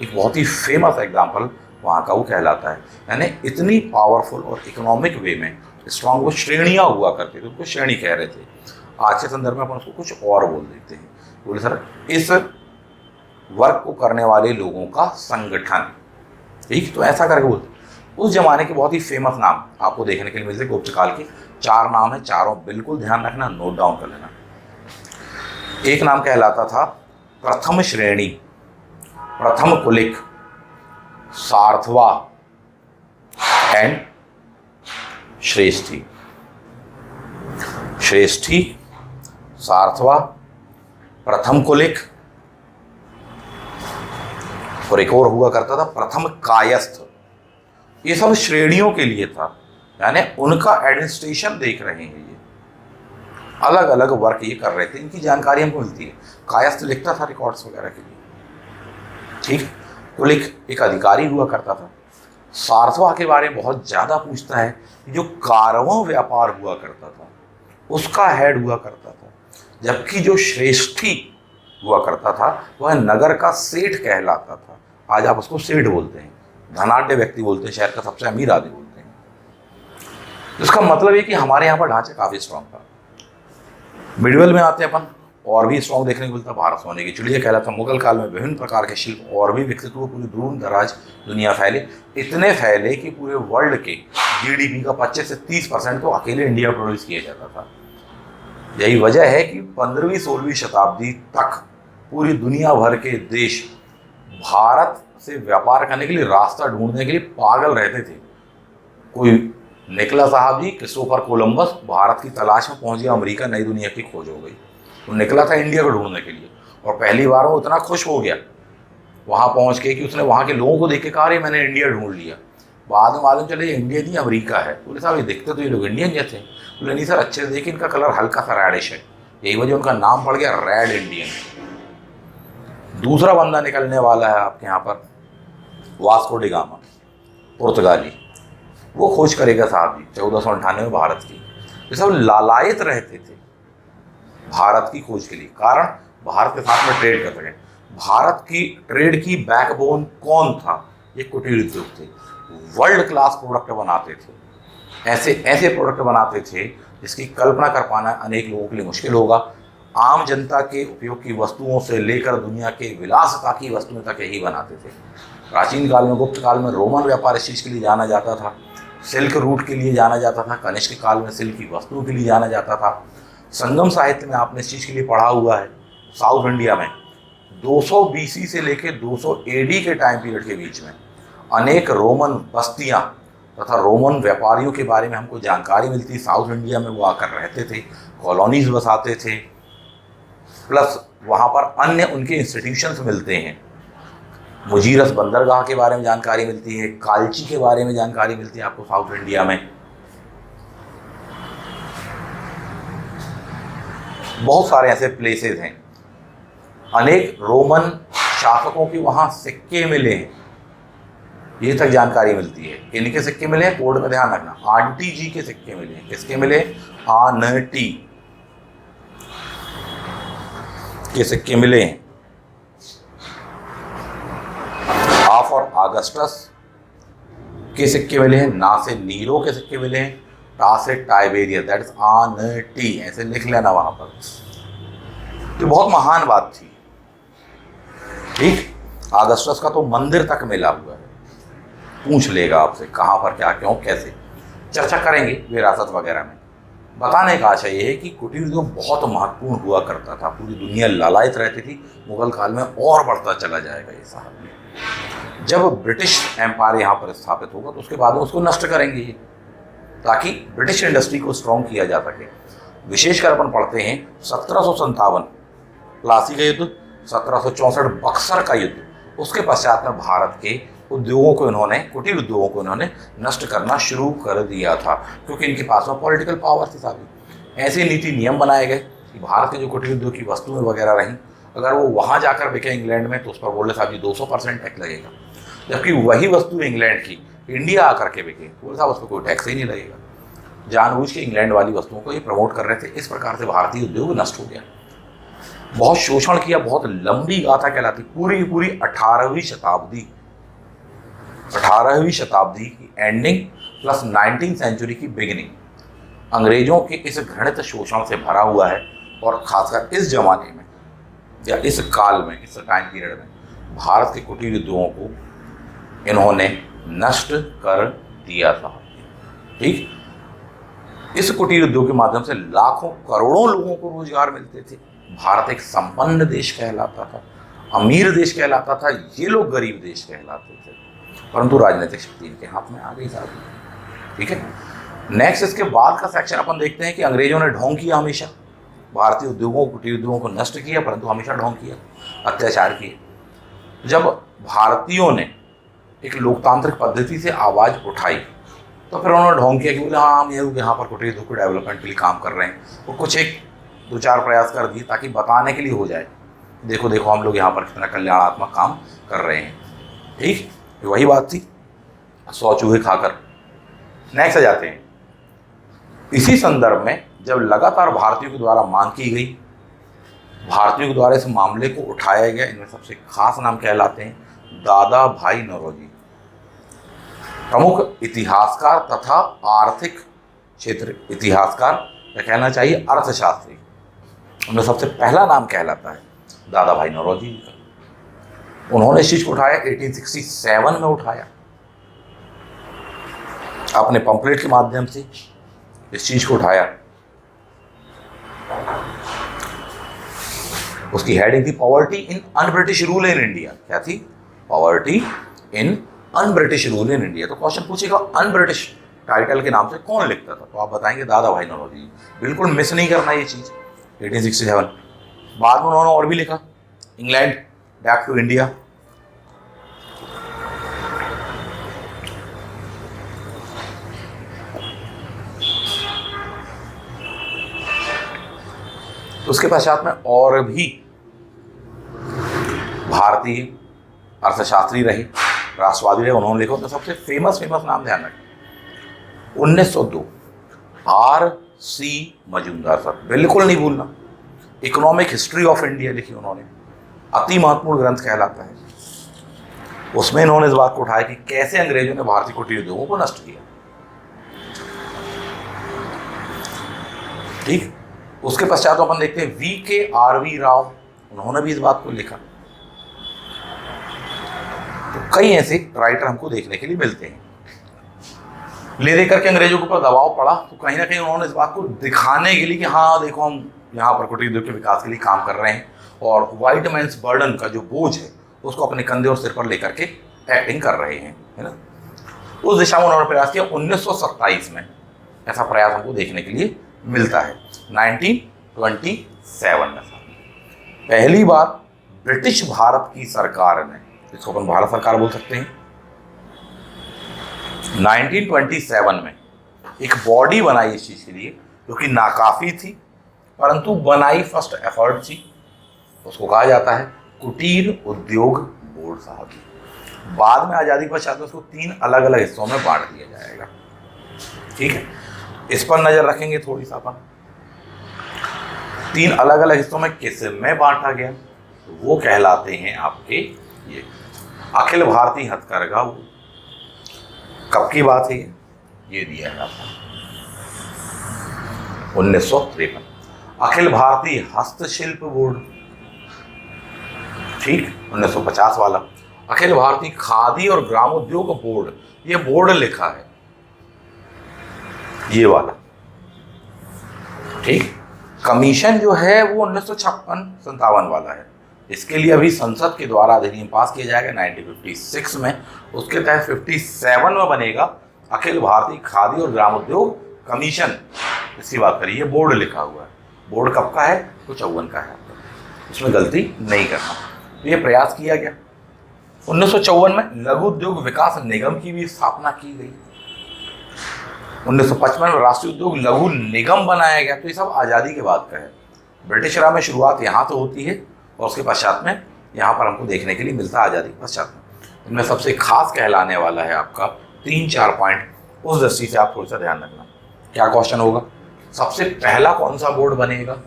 एक बहुत ही फेमस एग्जाम्पल वहाँ का वो कहलाता है। यानी इतनी पावरफुल और इकोनॉमिक वे में स्ट्रॉन्ग वो श्रेणियाँ हुआ करती थी, उनको श्रेणी कह रहे थे। आज के संदर्भ में अपन उसको कुछ और बोल देते हैं, बोले सर इस वर्क को करने वाले लोगों का संगठन, ठीक। तो ऐसा करके बोलते। उस जमाने के बहुत ही फेमस नाम आपको देखने के लिए मिलते गुप्त काल के। 4 नाम है, चारों बिल्कुल ध्यान रखना, नोट डाउन कर लेना। एक नाम कहलाता था प्रथम श्रेणी, प्रथम कुलिक, सार्थवा एंड श्रेष्ठी। श्रेष्ठी, सार्थवा, प्रथम कुलिक और एक और हुआ करता था प्रथम कायस्थ। ये सब श्रेणियों के लिए था, यानी उनका एडमिनिस्ट्रेशन देख रहे हैं। ये अलग अलग वर्क ये कर रहे थे, इनकी जानकारी हमको मिलती है। कायस्थ लिखता था रिकॉर्ड्स वगैरह के लिए, ठीक। कुलिक एक अधिकारी हुआ करता था। सार्थवा के बारे में बहुत ज़्यादा पूछता है कि जो कारवां व्यापार हुआ करता था उसका हेड हुआ करता था, जबकि जो श्रेष्ठी हुआ करता था वह नगर का सेठ कहलाता था। आज आप उसको सेठ बोलते हैं, धनाढ्य व्यक्ति बोलते हैं, शहर का सबसे अमीर आदमी बोलते हैं। इसका मतलब ये कि हमारे यहाँ पर ढांचा काफ़ी स्ट्रांग था। मिडिवल में आते हैं अपन, और भी स्ट्रॉन्ग देखने को मिलता। भारत सोने की चिड़िया कहलाता। मुगल काल में विभिन्न प्रकार के शिल्प और भी विकसित हुए, पूरी दूर दराज दुनिया फैले, इतने फैले कि पूरे वर्ल्ड के जीडीपी का 25 से 30% तो अकेले इंडिया प्रोड्यूस किया जाता था। यही वजह है कि 15वीं-16वीं शताब्दी तक पूरी दुनिया भर के देश भारत से व्यापार करने के लिए रास्ता ढूंढने के लिए पागल रहते थे। कोई निकला साहब जी, क्रिस्टोफर कोलंबस भारत की तलाश में पहुंच गया, अमेरिका, नई दुनिया की खोज हो गई। वो निकला था इंडिया को ढूंढने के लिए, और पहली बार वो इतना खुश हो गया वहाँ पहुँच के कि उसने वहाँ के लोगों को देख के कहा अरे मैंने इंडिया ढूंढ लिया। बाद में मालूम चले इंडिया नहीं अमेरिका है। बोले साहब ये दिखते तो ये लोग इंडियन जैसे। बोले नहीं सर, अच्छे से देखिए इनका कलर हल्का सा रेडिश है, यही वजह उनका नाम पड़ गया रेड इंडियन। दूसरा बंदा निकलने वाला है आपके यहाँ पर, वास्को डी गामा, पुर्तगाली। वो खोज करेगा साहब जी 1498 में भारत की। ये सब लालायित रहते थे भारत की खोज के लिए, कारण भारत के साथ में ट्रेड कर सकें। भारत की ट्रेड की बैकबोन कौन था? ये कुटीर उद्योग थे। वर्ल्ड क्लास प्रोडक्ट बनाते थे, ऐसे ऐसे प्रोडक्ट बनाते थे जिसकी कल्पना कर पाना अनेक लोगों के लिए मुश्किल होगा। आम जनता के उपयोग की वस्तुओं से लेकर दुनिया के विलासता की वस्तुओं तक यही बनाते थे। प्राचीन काल में, गुप्त काल में रोमन व्यापार इस चीज़ के लिए जाना जाता था, सिल्क रूट के लिए जाना जाता था। कनिष्क काल में सिल्क की वस्तुओं के लिए जाना जाता था। संगम साहित्य में आपने इस चीज़ के लिए पढ़ा हुआ है। साउथ इंडिया में 200 BC से लेकर 200 AD के टाइम पीरियड के बीच में अनेक रोमन बस्तियां तथा रोमन व्यापारियों के बारे में हमको जानकारी मिलती है। साउथ इंडिया में वो आकर रहते थे, कॉलोनीज बसाते थे, प्लस वहाँ पर अन्य उनके इंस्टीट्यूशंस मिलते हैं। मुजीरस बंदरगाह के बारे में जानकारी मिलती है, कालची के बारे में जानकारी मिलती है आपको साउथ इंडिया में। बहुत सारे ऐसे प्लेसेस हैं। अनेक रोमन शासकों के वहाँ सिक्के मिले हैं, ये तक जानकारी मिलती है। इनके सिक्के मिले हैं, कोड में ध्यान रखना, आंटी जी के सिक्के मिले हैं। किसके मिले? आनटी के सिक्के मिले हैं। ऑफ और ऑगस्टस के सिक्के मिले हैं। ना से नीरो के सिक्के मिले हैं। टा से टाइबेरियस, दैट इज आनटी, ऐसे लिख लेना वहां पर। तो बहुत महान बात थी, ठीक। ऑगस्टस का तो मंदिर तक मिला हुआ है। पूछ लेगा आपसे कहाँ पर, क्या, क्यों, कैसे, चर्चा करेंगे विरासत वगैरह में। बताने का आशय ये है कि कुटीर उद्योग बहुत महत्वपूर्ण हुआ करता था, पूरी दुनिया लालायित रहती थी, मुगल काल में और बढ़ता चला जाएगा ये साहब। जब ब्रिटिश एम्पायर यहाँ पर स्थापित होगा तो उसके बाद में उसको नष्ट करेंगे ये, ताकि ब्रिटिश इंडस्ट्री को स्ट्रॉन्ग किया जा सके। विशेषकर अपन पढ़ते हैं 1757 प्लासी का युद्ध, 1764 बक्सर का युद्ध, उसके पश्चात में भारत के उद्योगों को इन्होंने, कुटीर उद्योगों को इन्होंने नष्ट करना शुरू कर दिया था, क्योंकि इनके पास में पॉलिटिकल पावर थी साहब। ऐसे नीति नियम बनाए गए कि भारत के जो कुटीर उद्योग की वस्तुएं वगैरह रहीं, अगर वो वहाँ जाकर बिके इंग्लैंड में तो उस पर बोले साहब जी 200% टैक्स लगेगा, जबकि वही वस्तु इंग्लैंड की इंडिया आकर के बिके बोले साहब उस पर कोई टैक्स ही नहीं लगेगा। जानबूझ के इंग्लैंड वाली वस्तुओं को ये प्रमोट कर रहे थे। इस प्रकार से भारतीय उद्योग नष्ट हो गया, बहुत शोषण किया, बहुत लंबी गाथा कहलाती। पूरी पूरी 18वीं शताब्दी की एंडिंग प्लस 19th सेंचुरी की बिगिनिंग अंग्रेजों के इस घृणित शोषण से भरा हुआ है। और खासकर इस जमाने में या इस काल में, इस टाइम पीरियड में भारत के कुटीर उद्योगों को इन्होंने नष्ट कर दिया था। ठीक, इस कुटीर उद्योग के माध्यम से लाखों करोड़ों लोगों को रोजगार मिलते थे। भारत एक संपन्न देश कहलाता था, अमीर देश कहलाता था, ये लोग गरीब देश कहलाते थे, परंतु राजनीतिक शक्ति इनके हाथ में आ गई साहब। ठीक है, नेक्स्ट इसके बाद का सेक्शन अपन देखते हैं कि अंग्रेजों ने ढोंग किया, हमेशा भारतीय उद्योगों, कुटीर उद्योगों को नष्ट किया, परंतु हमेशा ढोंग किया, अत्याचार किए। जब भारतीयों ने एक लोकतांत्रिक पद्धति से आवाज़ उठाई तो फिर उन्होंने ढोंग किया कि बोले हाँ हम यहाँ पर कुटीर उद्योग के डेवलपमेंट के लिए काम कर रहे हैं। वो कुछ एक 2-4 प्रयास कर दिए ताकि बताने के लिए हो जाए, देखो देखो हम लोग यहाँ पर कितना कल्याणात्मक काम कर रहे हैं। ठीक, वही बात थी 100 चूहे खाकर। नेक्स्ट आ जाते हैं। इसी संदर्भ में जब लगातार भारतीयों के द्वारा मांग की गई, भारतीयों के द्वारा इस मामले को उठाया गया, इनमें सबसे खास नाम कहलाते हैं दादा भाई नौरोजी, प्रमुख इतिहासकार तथा आर्थिक क्षेत्र इतिहासकार, या कहना चाहिए अर्थशास्त्री। उनमें सबसे पहला नाम कहलाता है दादा भाई नौरोजी का। उन्होंने इस चीज को उठाया 1867 में उठाया, अपने पंपलेट के माध्यम से इस चीज को उठाया। उसकी हेडिंग थी poverty in un British rule in India. क्या थी? Poverty in un British rule in India. तो क्वेश्चन पूछेगा अन ब्रिटिश टाइटल के नाम से कौन लिखता था, तो आप बताएंगे दादा भाई नौरोजी। बिल्कुल मिस नहीं करना ये चीज। 1867 बाद में उन्होंने और भी लिखा, इंग्लैंड बैक टू इंडिया, उसके पश्चात में और भी भारतीय अर्थशास्त्री रहे, राष्ट्रवादी रहे, उन्होंने लिखा। तो सबसे फेमस नाम ध्यान रखें 1902 R.C. मजूमदार साहब, बिल्कुल नहीं भूलना। इकोनॉमिक हिस्ट्री ऑफ इंडिया लिखी उन्होंने, अति महत्वपूर्ण ग्रंथ कहलाता है। उसमें इन्होंने इस बात को उठाया कि कैसे अंग्रेजों ने भारतीय कुटीर उद्योगों को नष्ट किया। ठीक, उसके पश्चात अपन देखते हैं V.K.R.V. राव, उन्होंने भी इस बात को लिखा। तो कई ऐसे राइटर हमको देखने के लिए मिलते हैं। ले दे करके अंग्रेजों के ऊपर दबाव पड़ा तो कहीं ना कहीं उन्होंने इस बात को दिखाने के लिए कि हाँ देखो हम यहाँ पर कुटीर उद्योग के विकास के लिए काम कर रहे हैं, और व्हाइट मैन्स बर्डन का जो बोझ है उसको अपने कंधे और सिर पर लेकर के एक्टिंग कर रहे हैं, है ना। उस दिशा में उन्होंने प्रयास किया। 1927 में ऐसा प्रयास हमको देखने के लिए मिलता है। 1927 में पहली बार ब्रिटिश भारत की सरकार ने, जिसको अपन भारत सरकार बोल सकते हैं, 1927 में एक बॉडी बनाई इस चीज के लिए, जो कि नाकाफी थी परंतु बनाई, फर्स्ट एफर्ट थी। उसको कहा जाता है कुटीर उद्योग बोर्ड साहब। बाद में आज़ादी के पश्चात उसको 3 अलग अलग हिस्सों में बांट दिया जाएगा। ठीक है, इस पर नजर रखेंगे थोड़ी सा अपन। 3 अलग अलग हिस्सों में किस में बांटा गया, वो कहलाते हैं आपके ये अखिल भारतीय हथकरघा। कब की बात है ये दिया है आपको 1953। अखिल भारतीय हस्तशिल्प बोर्ड, ठीक, 1950 वाला। अखिल भारतीय खादी और ग्रामोद्योग बोर्ड, ये बोर्ड लिखा है ये वाला, ठीक। कमीशन जो है वो 1956-57 वाला है। इसके लिए अभी संसद के द्वारा अधिनियम पास किया जाएगा 1956 में। उसके तहत 57 में बनेगा अखिल भारतीय खादी और ग्रामोद्योग कमीशन। इसकी बात करिए, बोर्ड लिखा हुआ है। बोर्ड कब का है? तो 54 का है। इसमें गलती नहीं करना। तो ये प्रयास किया गया। 1954 में लघु उद्योग विकास निगम की भी स्थापना की गई। 1955 में राष्ट्रीय उद्योग लघु निगम बनाया गया। तो ये सब आज़ादी के बाद का है। ब्रिटिश राज में शुरुआत यहाँ तो होती है और उसके पश्चात में यहाँ पर हमको देखने के लिए मिलता है आज़ादी के पश्चात में। इनमें सबसे खास कहलाने वाला है आपका 3-4 पॉइंट। उस दृष्टि से आप थोड़ा सा ध्यान रखना। क्या क्वेश्चन होगा? सबसे पहला कौन सा बोर्ड बनेगा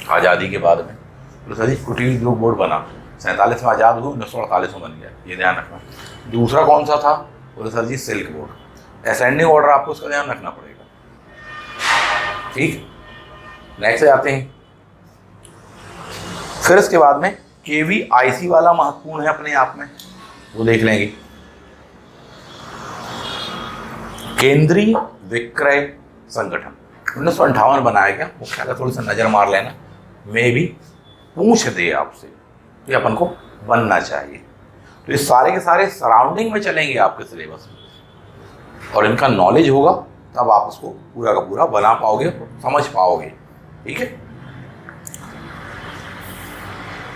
आज़ादी के बाद में? तो सर जी कुटीर उद्योग बोर्ड बना, 47 में आज़ाद हुआ, 1948 में बन गया, ये ध्यान रखना। दूसरा कौन सा था? बोले सर जी सिल्क बोर्ड। असेंडिंग ऑर्डर आपको उसका ध्यान रखना पड़ेगा। ठीक, नेक्स्ट आते हैं। फिर इसके बाद में KVIC वाला महत्वपूर्ण है अपने आप में, वो देख लेंगे। केंद्रीय विक्रय संगठन 1958 बनाया गया। मुख्यालय थोड़ी सा नजर मार लेना, मैं भी पूछ दे आपसे, ये अपन को बनना चाहिए। तो ये सारे के सारे सराउंडिंग में चलेंगे आपके सिलेबस में और इनका नॉलेज होगा तब आप उसको पूरा का पूरा बना पाओगे, समझ पाओगे। ठीक है,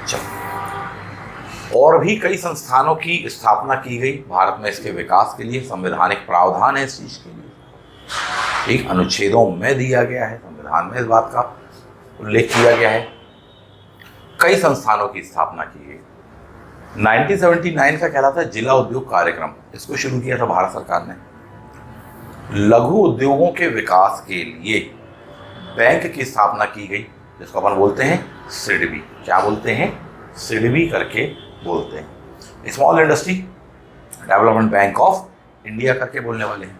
चलो। और भी कई संस्थानों की स्थापना की गई भारत में इसके विकास के लिए। संवैधानिक प्रावधान है इस चीज के लिए। ठीक, अनुच्छेदों में दिया गया है, संविधान में इस बात का उल्लेख किया गया है। कई संस्थानों की स्थापना की गई। 1979 का कहलाता है जिला उद्योग कार्यक्रम, इसको शुरू किया था भारत सरकार ने। लघु उद्योगों के विकास के लिए बैंक की स्थापना की गई, जिसको अपन बोलते हैं सिडबी। क्या बोलते हैं? सिडबी करके बोलते हैं। Small industry development bank of India करके बोलने वाले हैं।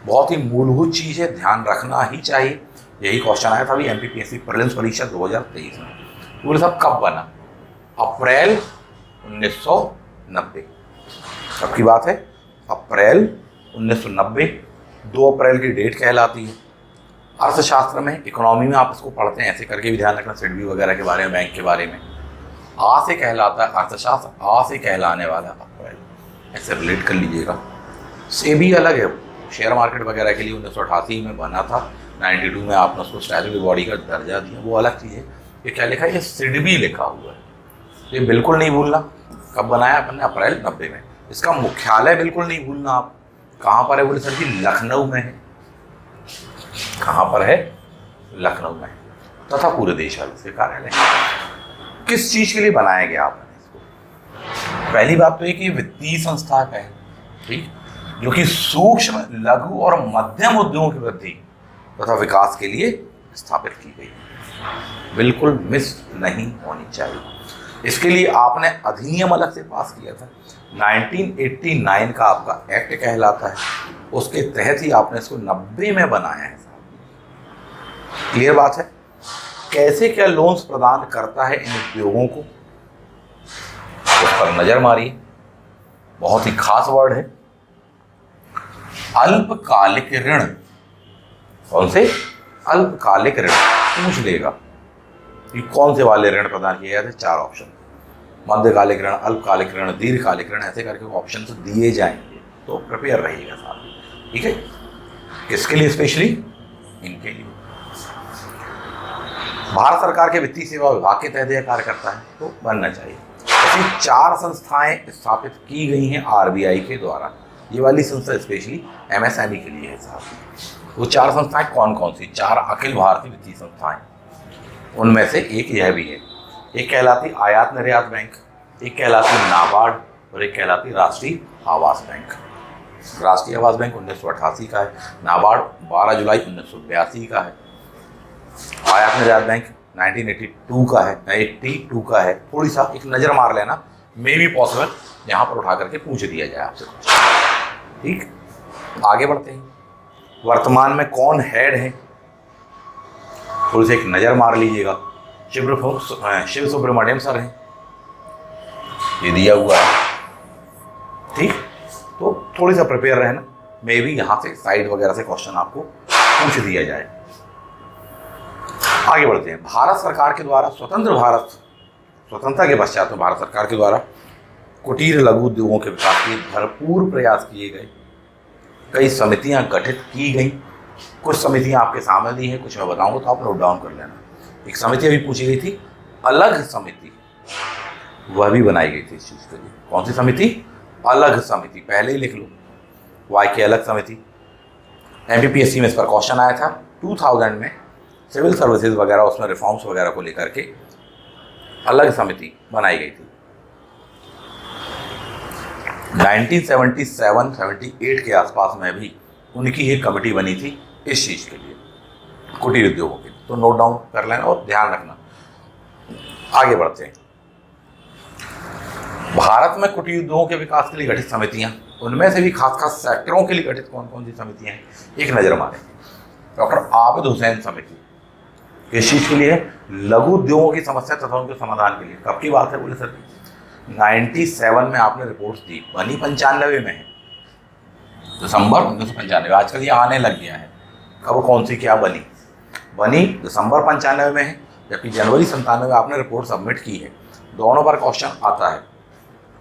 बहुत ही मूलभूत चीज़ है, ध्यान रखना ही चाहिए। यही क्वेश्चन आया था अभी MPPSC प्रीलिम्स परीक्षा 2023 में। वो सब कब बना? अप्रैल 1990। कब की बात है? अप्रैल 1990। 2 अप्रैल की डेट कहलाती है। अर्थशास्त्र में, इकोनॉमी में आप इसको पढ़ते हैं, ऐसे करके भी ध्यान रखना, सिडबी वगैरह के बारे में, बैंक के बारे में। आ से कहलाता है अर्थशास्त्र, आ से कहलाने वाला अप्रैल, ऐसे रिलेट कर लीजिएगा। से भी अलग है, शेयर मार्केट वगैरह के लिए 1988 में बना था। 92 में आपने उसको स्टैट्यूटरी बॉडी का दर्जा दिया, वो अलग चीज़ है। ये क्या लिखा है? ये सिडबी लिखा हुआ है। ये बिल्कुल नहीं भूलना। कब बनाया अपन ने? अप्रैल 90 में। इसका मुख्यालय बिल्कुल नहीं भूलना आप। कहाँ पर है? बोले सर जी लखनऊ में है। कहाँ पर है? लखनऊ में। तथा पूरे देश वाले इसके कार्यालय। किस चीज़ के लिए बनाया गया आपने इसको? पहली बात तो ये कि वित्तीय संस्था का है, ठीक, जो कि सूक्ष्म, लघु और मध्यम उद्योगों की वृद्धि तथा विकास के लिए स्थापित की गई। बिल्कुल मिस नहीं होनी चाहिए। इसके लिए आपने अधिनियम अलग से पास किया था। 1989 का आपका एक्ट कहलाता है, उसके तहत ही आपने इसको 90 में बनाया है। क्लियर बात है? कैसे क्या लोन्स प्रदान करता है इन उद्योगों को, उस पर नजर मारिए। बहुत ही खास वर्ड है, अल्पकालिक ऋण। कौन से? अल्पकालिक ऋण। पूछ लेगा कि कौन से वाले ऋण प्रदान किए जाते हैं। 4 ऑप्शन, मध्यकालिक ऋण, अल्पकालिक ऋण, दीर्घकालिक ऋण, ऐसे करके ऑप्शन तो दिए जाएंगे, तो प्रिपेयर रहिएगा साथ। ठीक है, किसके लिए? स्पेशली इनके लिए। भारत सरकार के वित्तीय सेवा विभाग के तहत यह कार्य करता है, तो बनना चाहिए। ऐसी 4 संस्थाएं स्थापित की गई हैं RBI के द्वारा। ये वाली संस्था स्पेशली MSME के लिए है साहब। वो 4 संस्थाएं कौन कौन सी? 4 अखिल भारतीय वित्तीय संस्थाएं। उनमें से एक यह भी है। एक कहलाती आयात निर्यात बैंक, एक कहलाती नाबार्ड और एक कहलाती राष्ट्रीय आवास बैंक। राष्ट्रीय आवास बैंक 1988 का है, नाबार्ड 12 जुलाई 1982 का है, आयात निर्यात बैंक 1982 का है, 82 का है। थोड़ी सा एक नज़र मार लेना, मे बी पॉसिबल यहाँ पर उठा करके पूछ दिया जाए आपसे। ठीक, आगे बढ़ते हैं। वर्तमान में कौन हेड है? थोड़ी सी एक नज़र मार लीजिएगा। शिव सुब्रमण्यम सर हैं, ये दिया हुआ है। ठीक, तो थोड़ी सा प्रिपेयर रहना, मे बी यहाँ से साइड वगैरह से क्वेश्चन आपको पूछ दिया जाए। आगे बढ़ते हैं। भारत सरकार के द्वारा स्वतंत्रता के पश्चात में भारत सरकार के द्वारा कुटीर लघु उद्योगों के विकास के भरपूर प्रयास किए गए। कई समितियां गठित की गई। कुछ समितियां आपके सामने दी हैं, कुछ मैं बताऊंगा तो आप नोट डाउन कर लेना। एक समिति अभी पूछी गई थी, अलग समिति, वह भी बनाई गई थी इस चीज़ के लिए। कौन सी समिति? अलग समिति, पहले ही लिख लो, वाई की अलग समिति। एमपीपीएससी में इस पर क्वेश्चन आया था 2000 में, सिविल सर्विसेज वगैरह उसमें रिफॉर्म्स वगैरह को लेकर के अलग समिति बनाई गई थी। 1977-78 के आसपास में भी उनकी एक कमेटी बनी थी इस चीज़ के लिए, कुटीर उद्योगों के लिए। तो नोट डाउन कर लेना और ध्यान रखना। आगे बढ़ते हैं। भारत में कुटीर उद्योगों के विकास के लिए गठित समितियां, उनमें से भी खास सेक्टरों के लिए गठित कौन कौन सी समितियां हैं, एक नज़र मारेंगे। डॉक्टर आबिद हुसैन समिति किस चीज़ के लिए? लघु उद्योगों की समस्या तथा उनके समाधान के लिए। कब की बात है बोले सर? 97 में आपने रिपोर्ट दी, बनी 95 में है, दिसंबर 1995। आजकल ये आने लग गया है कब कौन सी क्या बनी दिसंबर 95 में है, जबकि जनवरी 97 में आपने रिपोर्ट सबमिट की है। दोनों बार क्वेश्चन आता है,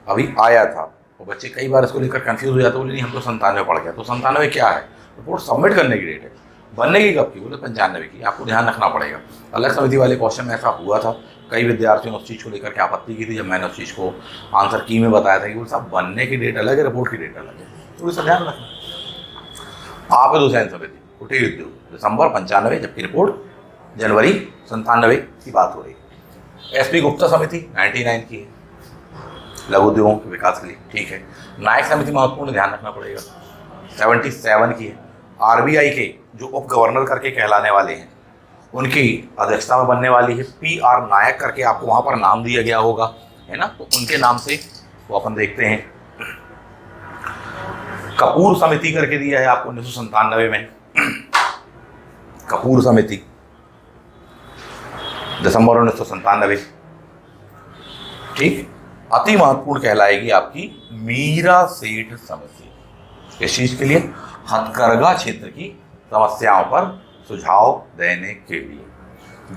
अभी आया था, तो बच्चे कई बार इसको लेकर कंफ्यूज हो जाते, बोले नहीं हम तो 97 पढ़ गया। तो 97 क्या है? रिपोर्ट सबमिट करने की डेट है, बनने की कब की? बोले 95 की। आपको ध्यान रखना पड़ेगा। अलग समिति वाले क्वेश्चन में ऐसा हुआ था, कई विद्यार्थियों ने उस चीज़ को लेकर के आपत्ति की थी जब मैंने उस चीज़ को आंसर की में बताया था कि बोले साहब बनने की डेट अलग है, रिपोर्ट की डेट अलग है, तो इसका ध्यान रखना। आबिद हुसैन समिति कुटीर उद्योग दिसंबर 95, जबकि रिपोर्ट जनवरी 97 की बात हो रही है। एसपी गुप्ता समिति 99 की है, लघु उद्योगों के विकास के लिए, ठीक है। नायक समिति महत्वपूर्ण, ध्यान रखना पड़ेगा, 77 की है। आरबीआई के जो उप गवर्नर करके कहलाने वाले हैं, उनकी अध्यक्षता में बनने वाली है। पीआर नायक करके आपको वहाँ पर नाम दिया गया होगा, है ना, तो उनके नाम से वो अपन देखते हैं। कपूर समिति करके दिया है आपको 1997 में, कपूर समिति दिसंबर 1997, ठीक। अति महत्वपूर्ण कहलाएगी आपकी मीरा सेठ समिति, इस चीज के लिए हथकरघा क्षेत्र की समस्याओं पर सुझाव देने के लिए।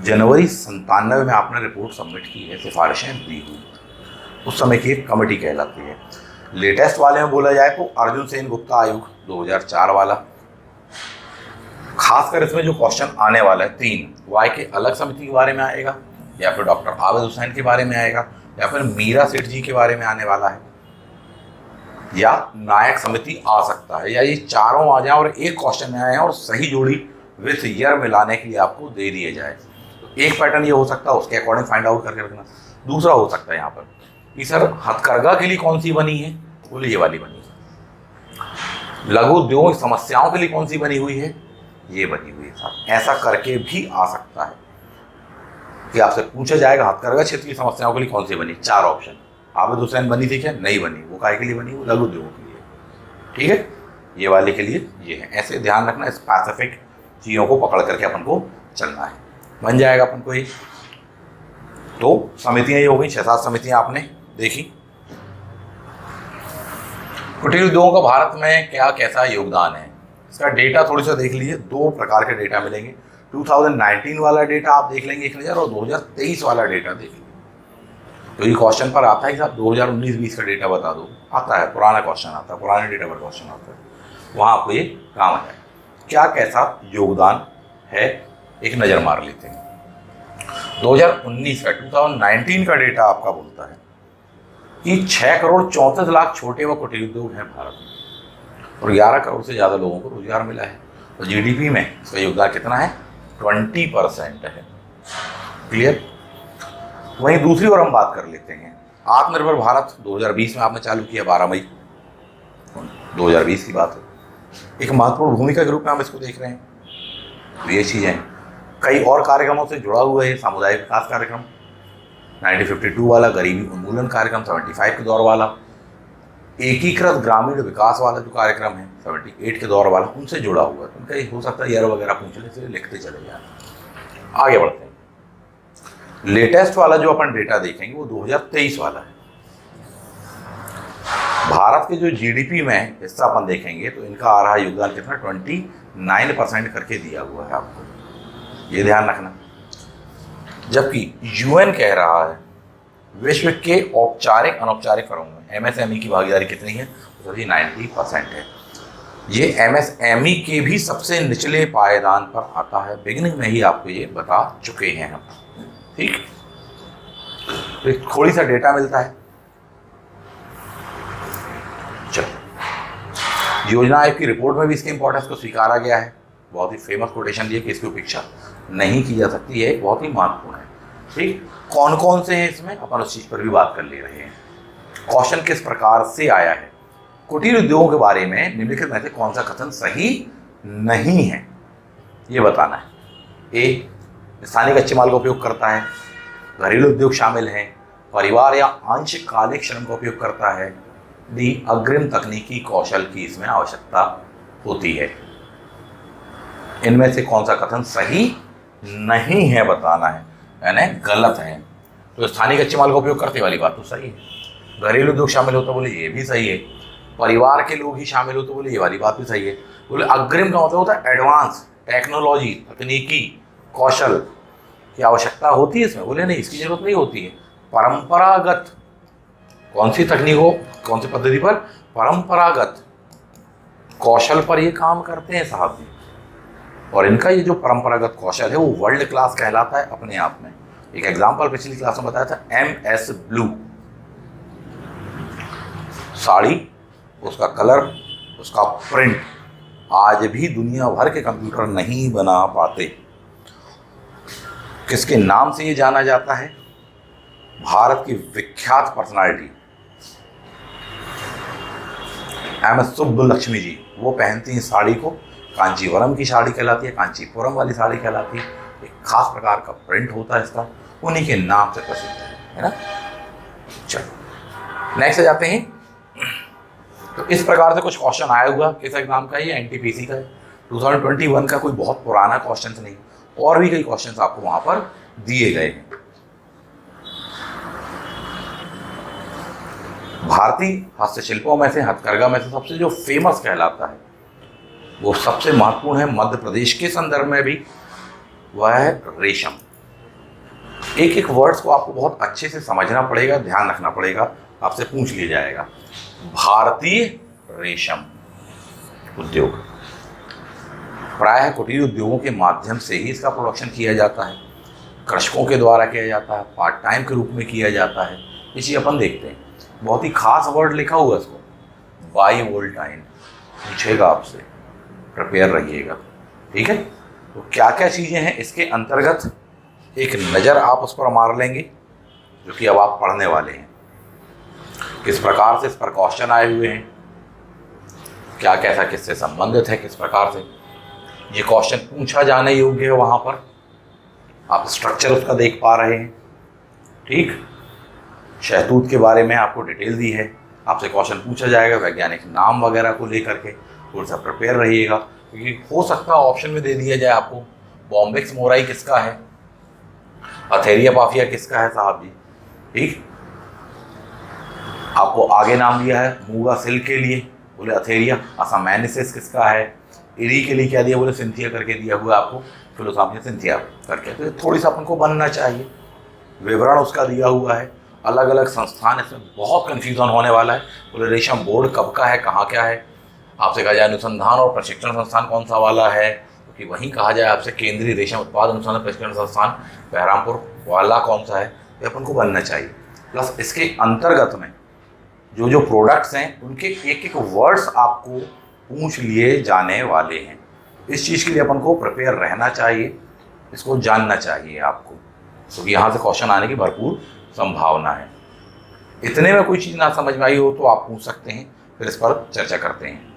जनवरी 97 में आपने रिपोर्ट सबमिट की है, सिफारिशें दी हुई, उस समय की एक कमेटी कहलाती है। लेटेस्ट वाले में बोला जाए तो अर्जुन सेन गुप्ता आयोग 2004 वाला। खासकर इसमें जो क्वेश्चन आने वाला है 3, वाई के अलग समिति के बारे में आएगा, या फिर डॉक्टर आबिद हुसैन के बारे में आएगा, या फिर मीरा सेठ जी के बारे में आने वाला है, या नायक समिति आ सकता है, या ये चारों आ जाए और एक क्वेश्चन में आए और सही जोड़ी विथ ईयर मिलाने के लिए आपको दे दिए जाए। तो एक पैटर्न ये हो सकता है, उसके अकॉर्डिंग फाइंड आउट करके रखना। दूसरा हो सकता है यहाँ पर कि सर हथकरघा के लिए कौन सी बनी है, बोले ये वाली बनी है। लघु उद्योगों की समस्याओं के लिए कौन सी बनी हुई है, ये बनी हुई है साहब। ऐसा करके भी आ सकता है कि आपसे पूछा जाएगा हथकरघा क्षेत्र की समस्याओं के लिए कौन सी बनी। 4 ऑप्शन। आबिद हुसैन बनी थी क्या? नहीं बनी। वो काहे के लिए बनी? वो लघु उद्योगों के लिए, ठीक है। ये वाले के लिए ये है। ऐसे ध्यान रखना, स्पेसिफिक चीज़ों को पकड़ करके अपन को चलना है, बन जाएगा अपन को ये। तो समितियां ये हो गई, 6-7 समितियां आपने देखी। कुटीर उद्योगों का भारत में क्या कैसा योगदान है, इसका डेटा थोड़ी सा देख लीजिए। 2 प्रकार के डेटा मिलेंगे, 2019 वाला डेटा आप देख लेंगे एक नज़र, और 2023 वाला डेटा देख लेंगे। तो ये क्वेश्चन पर आता है साहब 2019-20 का डेटा बता दो, आता है, पुराना क्वेश्चन आता है, पुराने डेटा पर क्वेश्चन आता है, वहाँ आपको ये काम आ जाए। क्या कैसा योगदान है एक नज़र मार लेते हैं। 2019 का 2019 का डेटा आपका बोलता है कि 6,34,00,000 छोटे व कुटीर उद्योग हैं भारत में, और 11 करोड़ से ज़्यादा लोगों को रोजगार मिला है। तो जीडीपी में इसका योगदान कितना है? 20% है। क्लियर। वहीं दूसरी ओर हम बात कर लेते हैं आत्मनिर्भर भारत 2020 में आपने चालू किया, 12 मई 2020 की बात है। एक महत्वपूर्ण भूमिका के रूप में हम इसको देख रहे हैं। तो ये चीज़ें कई और कार्यक्रमों से जुड़ा हुआ है। सामुदायिक विकास कार्यक्रम 1952 वाला, गरीबी उन्मूलन कार्यक्रम 75 के दौर वाला, एकीकृत ग्रामीण विकास वाला जो कार्यक्रम है 78 के दौर वाला, उनसे जुड़ा हुआ है। उनका हो सकता है ईयर वगैरह पूछने से लिखते चले जाए। आगे बढ़ते हैं। लेटेस्ट वाला जो अपन डेटा देखेंगे वो 2023 वाला है। भारत के जो जीडीपी में हिस्सा अपन देखेंगे तो इनका आ रहा योगदान कितना? 29% करके दिया हुआ है आपको, ये ध्यान रखना। जबकि यूएन कह रहा है विश्व के औपचारिक अनौपचारिक फर्मों में एमएसएमई की भागीदारी कितनी है, तो 90% है। ये एमएसएमई के भी सबसे निचले पायदान पर आता है, बिगिनिंग में ही आपको ये बता चुके हैं हम। ठीक, तो थोड़ी सा डेटा मिलता है। चलो, योजना आयोग की रिपोर्ट में भी इसके इंपॉर्टेंस को स्वीकारा गया है। बहुत ही फेमस कोटेशन दिए कि इसकी उपेक्षा नहीं की जा सकती है, बहुत ही महत्वपूर्ण है। ठीक, कौन कौन से हैं इसमें, अपन उस चीज पर भी बात कर ले रहे हैं। क्वेश्चन किस प्रकार से आया है, कुटीर उद्योगों के बारे में निम्नलिखित में से कौन सा कथन सही नहीं है, ये बताना है। ए, स्थानीय कच्चे माल का उपयोग करता है, घरेलू उद्योग शामिल हैं, परिवार या अंशकालिक श्रम का उपयोग करता है। डी, अग्रिम तकनीकी कौशल की इसमें आवश्यकता होती है। इनमें से कौन सा कथन सही नहीं है बताना है, यानी गलत है। तो स्थानीय कच्चे माल का उपयोग करते वाली बात तो सही है, घरेलू उद्योग शामिल होता बोले ये भी सही है, परिवार के लोग ही शामिल हो तो बोले ये वाली बात भी सही है। बोले अग्रिम का मतलब होता है एडवांस टेक्नोलॉजी, तकनीकी कौशल की आवश्यकता होती है इसमें, बोले नहीं इसकी जरूरत नहीं होती है। परंपरागत, कौन सी तकनीक हो, कौन सी पद्धति पर, परंपरागत कौशल पर ये काम करते हैं साहब जी। और इनका ये जो परंपरागत कौशल है वो वर्ल्ड क्लास कहलाता है अपने आप में। एक एग्जाम्पल पिछली क्लास में बताया था, MS ब्लू साड़ी, उसका कलर, उसका प्रिंट आज भी दुनिया भर के कंप्यूटर नहीं बना पाते। किसके नाम से ये जाना जाता है, भारत की विख्यात पर्सनालिटी MS सुब्बलक्ष्मी जी, वो पहनती हैं साड़ी को, कांचीवरम की साड़ी कहलाती है, कांचीपुरम वाली साड़ी कहलाती है। एक खास प्रकार का प्रिंट होता है इसका, उन्हीं के नाम से प्रसिद्ध है ना। चलो नेक्स्ट जाते हैं। तो इस प्रकार से कुछ क्वेश्चन आया हुआ, किस एग्जाम का, ये NTPC का है, 2021 का, कोई बहुत पुराना क्वेश्चन नहीं। और भी कई क्वेश्चन आपको वहां पर दिए गए हैं। भारतीय हस्तशिल्पों में से, हथकरघा में से सबसे जो फेमस कहलाता है, वो सबसे महत्वपूर्ण है मध्य प्रदेश के संदर्भ में भी, वह है रेशम। एक एक वर्ड्स को आपको बहुत अच्छे से समझना पड़ेगा, ध्यान रखना पड़ेगा, आपसे पूछ लिया जाएगा। भारतीय रेशम उद्योग प्रायः कुटीर उद्योगों के माध्यम से ही इसका प्रोडक्शन किया जाता है, कृषकों के द्वारा किया जाता है, पार्ट टाइम के रूप में किया जाता है। ये चीज़ अपन देखते हैं, बहुत ही खास वर्ड लिखा हुआ है इसको, बाइवोल्टाइन, पूछेगा आपसे, प्रिपेयर रहिएगा। ठीक है, तो क्या क्या चीज़ें हैं इसके अंतर्गत एक नज़र आप उस पर मार लेंगे, जो कि अब आप पढ़ने वाले हैं। किस प्रकार से इस पर क्वेश्चन आए हुए हैं, क्या कैसा किससे संबंधित है, किस प्रकार से ये क्वेश्चन पूछा जाने योग्य है, वहाँ पर आप स्ट्रक्चर उसका देख पा रहे हैं। ठीक, शहतूत के बारे में आपको डिटेल दी है, आपसे क्वेश्चन पूछा जाएगा वैज्ञानिक नाम वगैरह को लेकर के, थोड़ा सा प्रिपेयर रहिएगा, क्योंकि हो सकता है ऑप्शन में दे दिया जाए आपको बॉम्बेक्स मोराई किसका है, अथेरिया पाफिया किसका है साहब जी। ठीक, आपको आगे नाम दिया है मूगा सिल्क के लिए, बोले अथेरिया, असामैनिसिस किसका है, इरी के लिए क्या दिया, बोले सिंथिया करके दिया हुआ आपको, फिलोसाफिया सिंथिया करके। तो थोड़ी सा अपन को बनना चाहिए, विवरण उसका दिया हुआ है, अलग अलग संस्थान, इसमें बहुत कन्फ्यूजन होने वाला है। बोले रेशम बोर्ड कब का है, कहाँ क्या है, आपसे कहा जाए अनुसंधान और प्रशिक्षण संस्थान कौन सा वाला है, क्योंकि वहीं कहा जाए आपसे केंद्रीय रेशम उत्पाद अनुसंधान प्रशिक्षण संस्थान बहरामपुर वाला कौन सा है, ये अपन को बनना चाहिए। प्लस इसके अंतर्गत में जो जो प्रोडक्ट्स हैं उनके एक एक वर्ड्स आपको पूछ लिए जाने वाले हैं। इस चीज़ के लिए अपन को प्रिपेयर रहना चाहिए, इसको जानना चाहिए आपको, क्योंकि यहाँ से क्वेश्चन आने की भरपूर संभावना है। इतने में कोई चीज़ ना समझ में आई हो तो आप पूछ सकते हैं, फिर इस पर चर्चा करते हैं।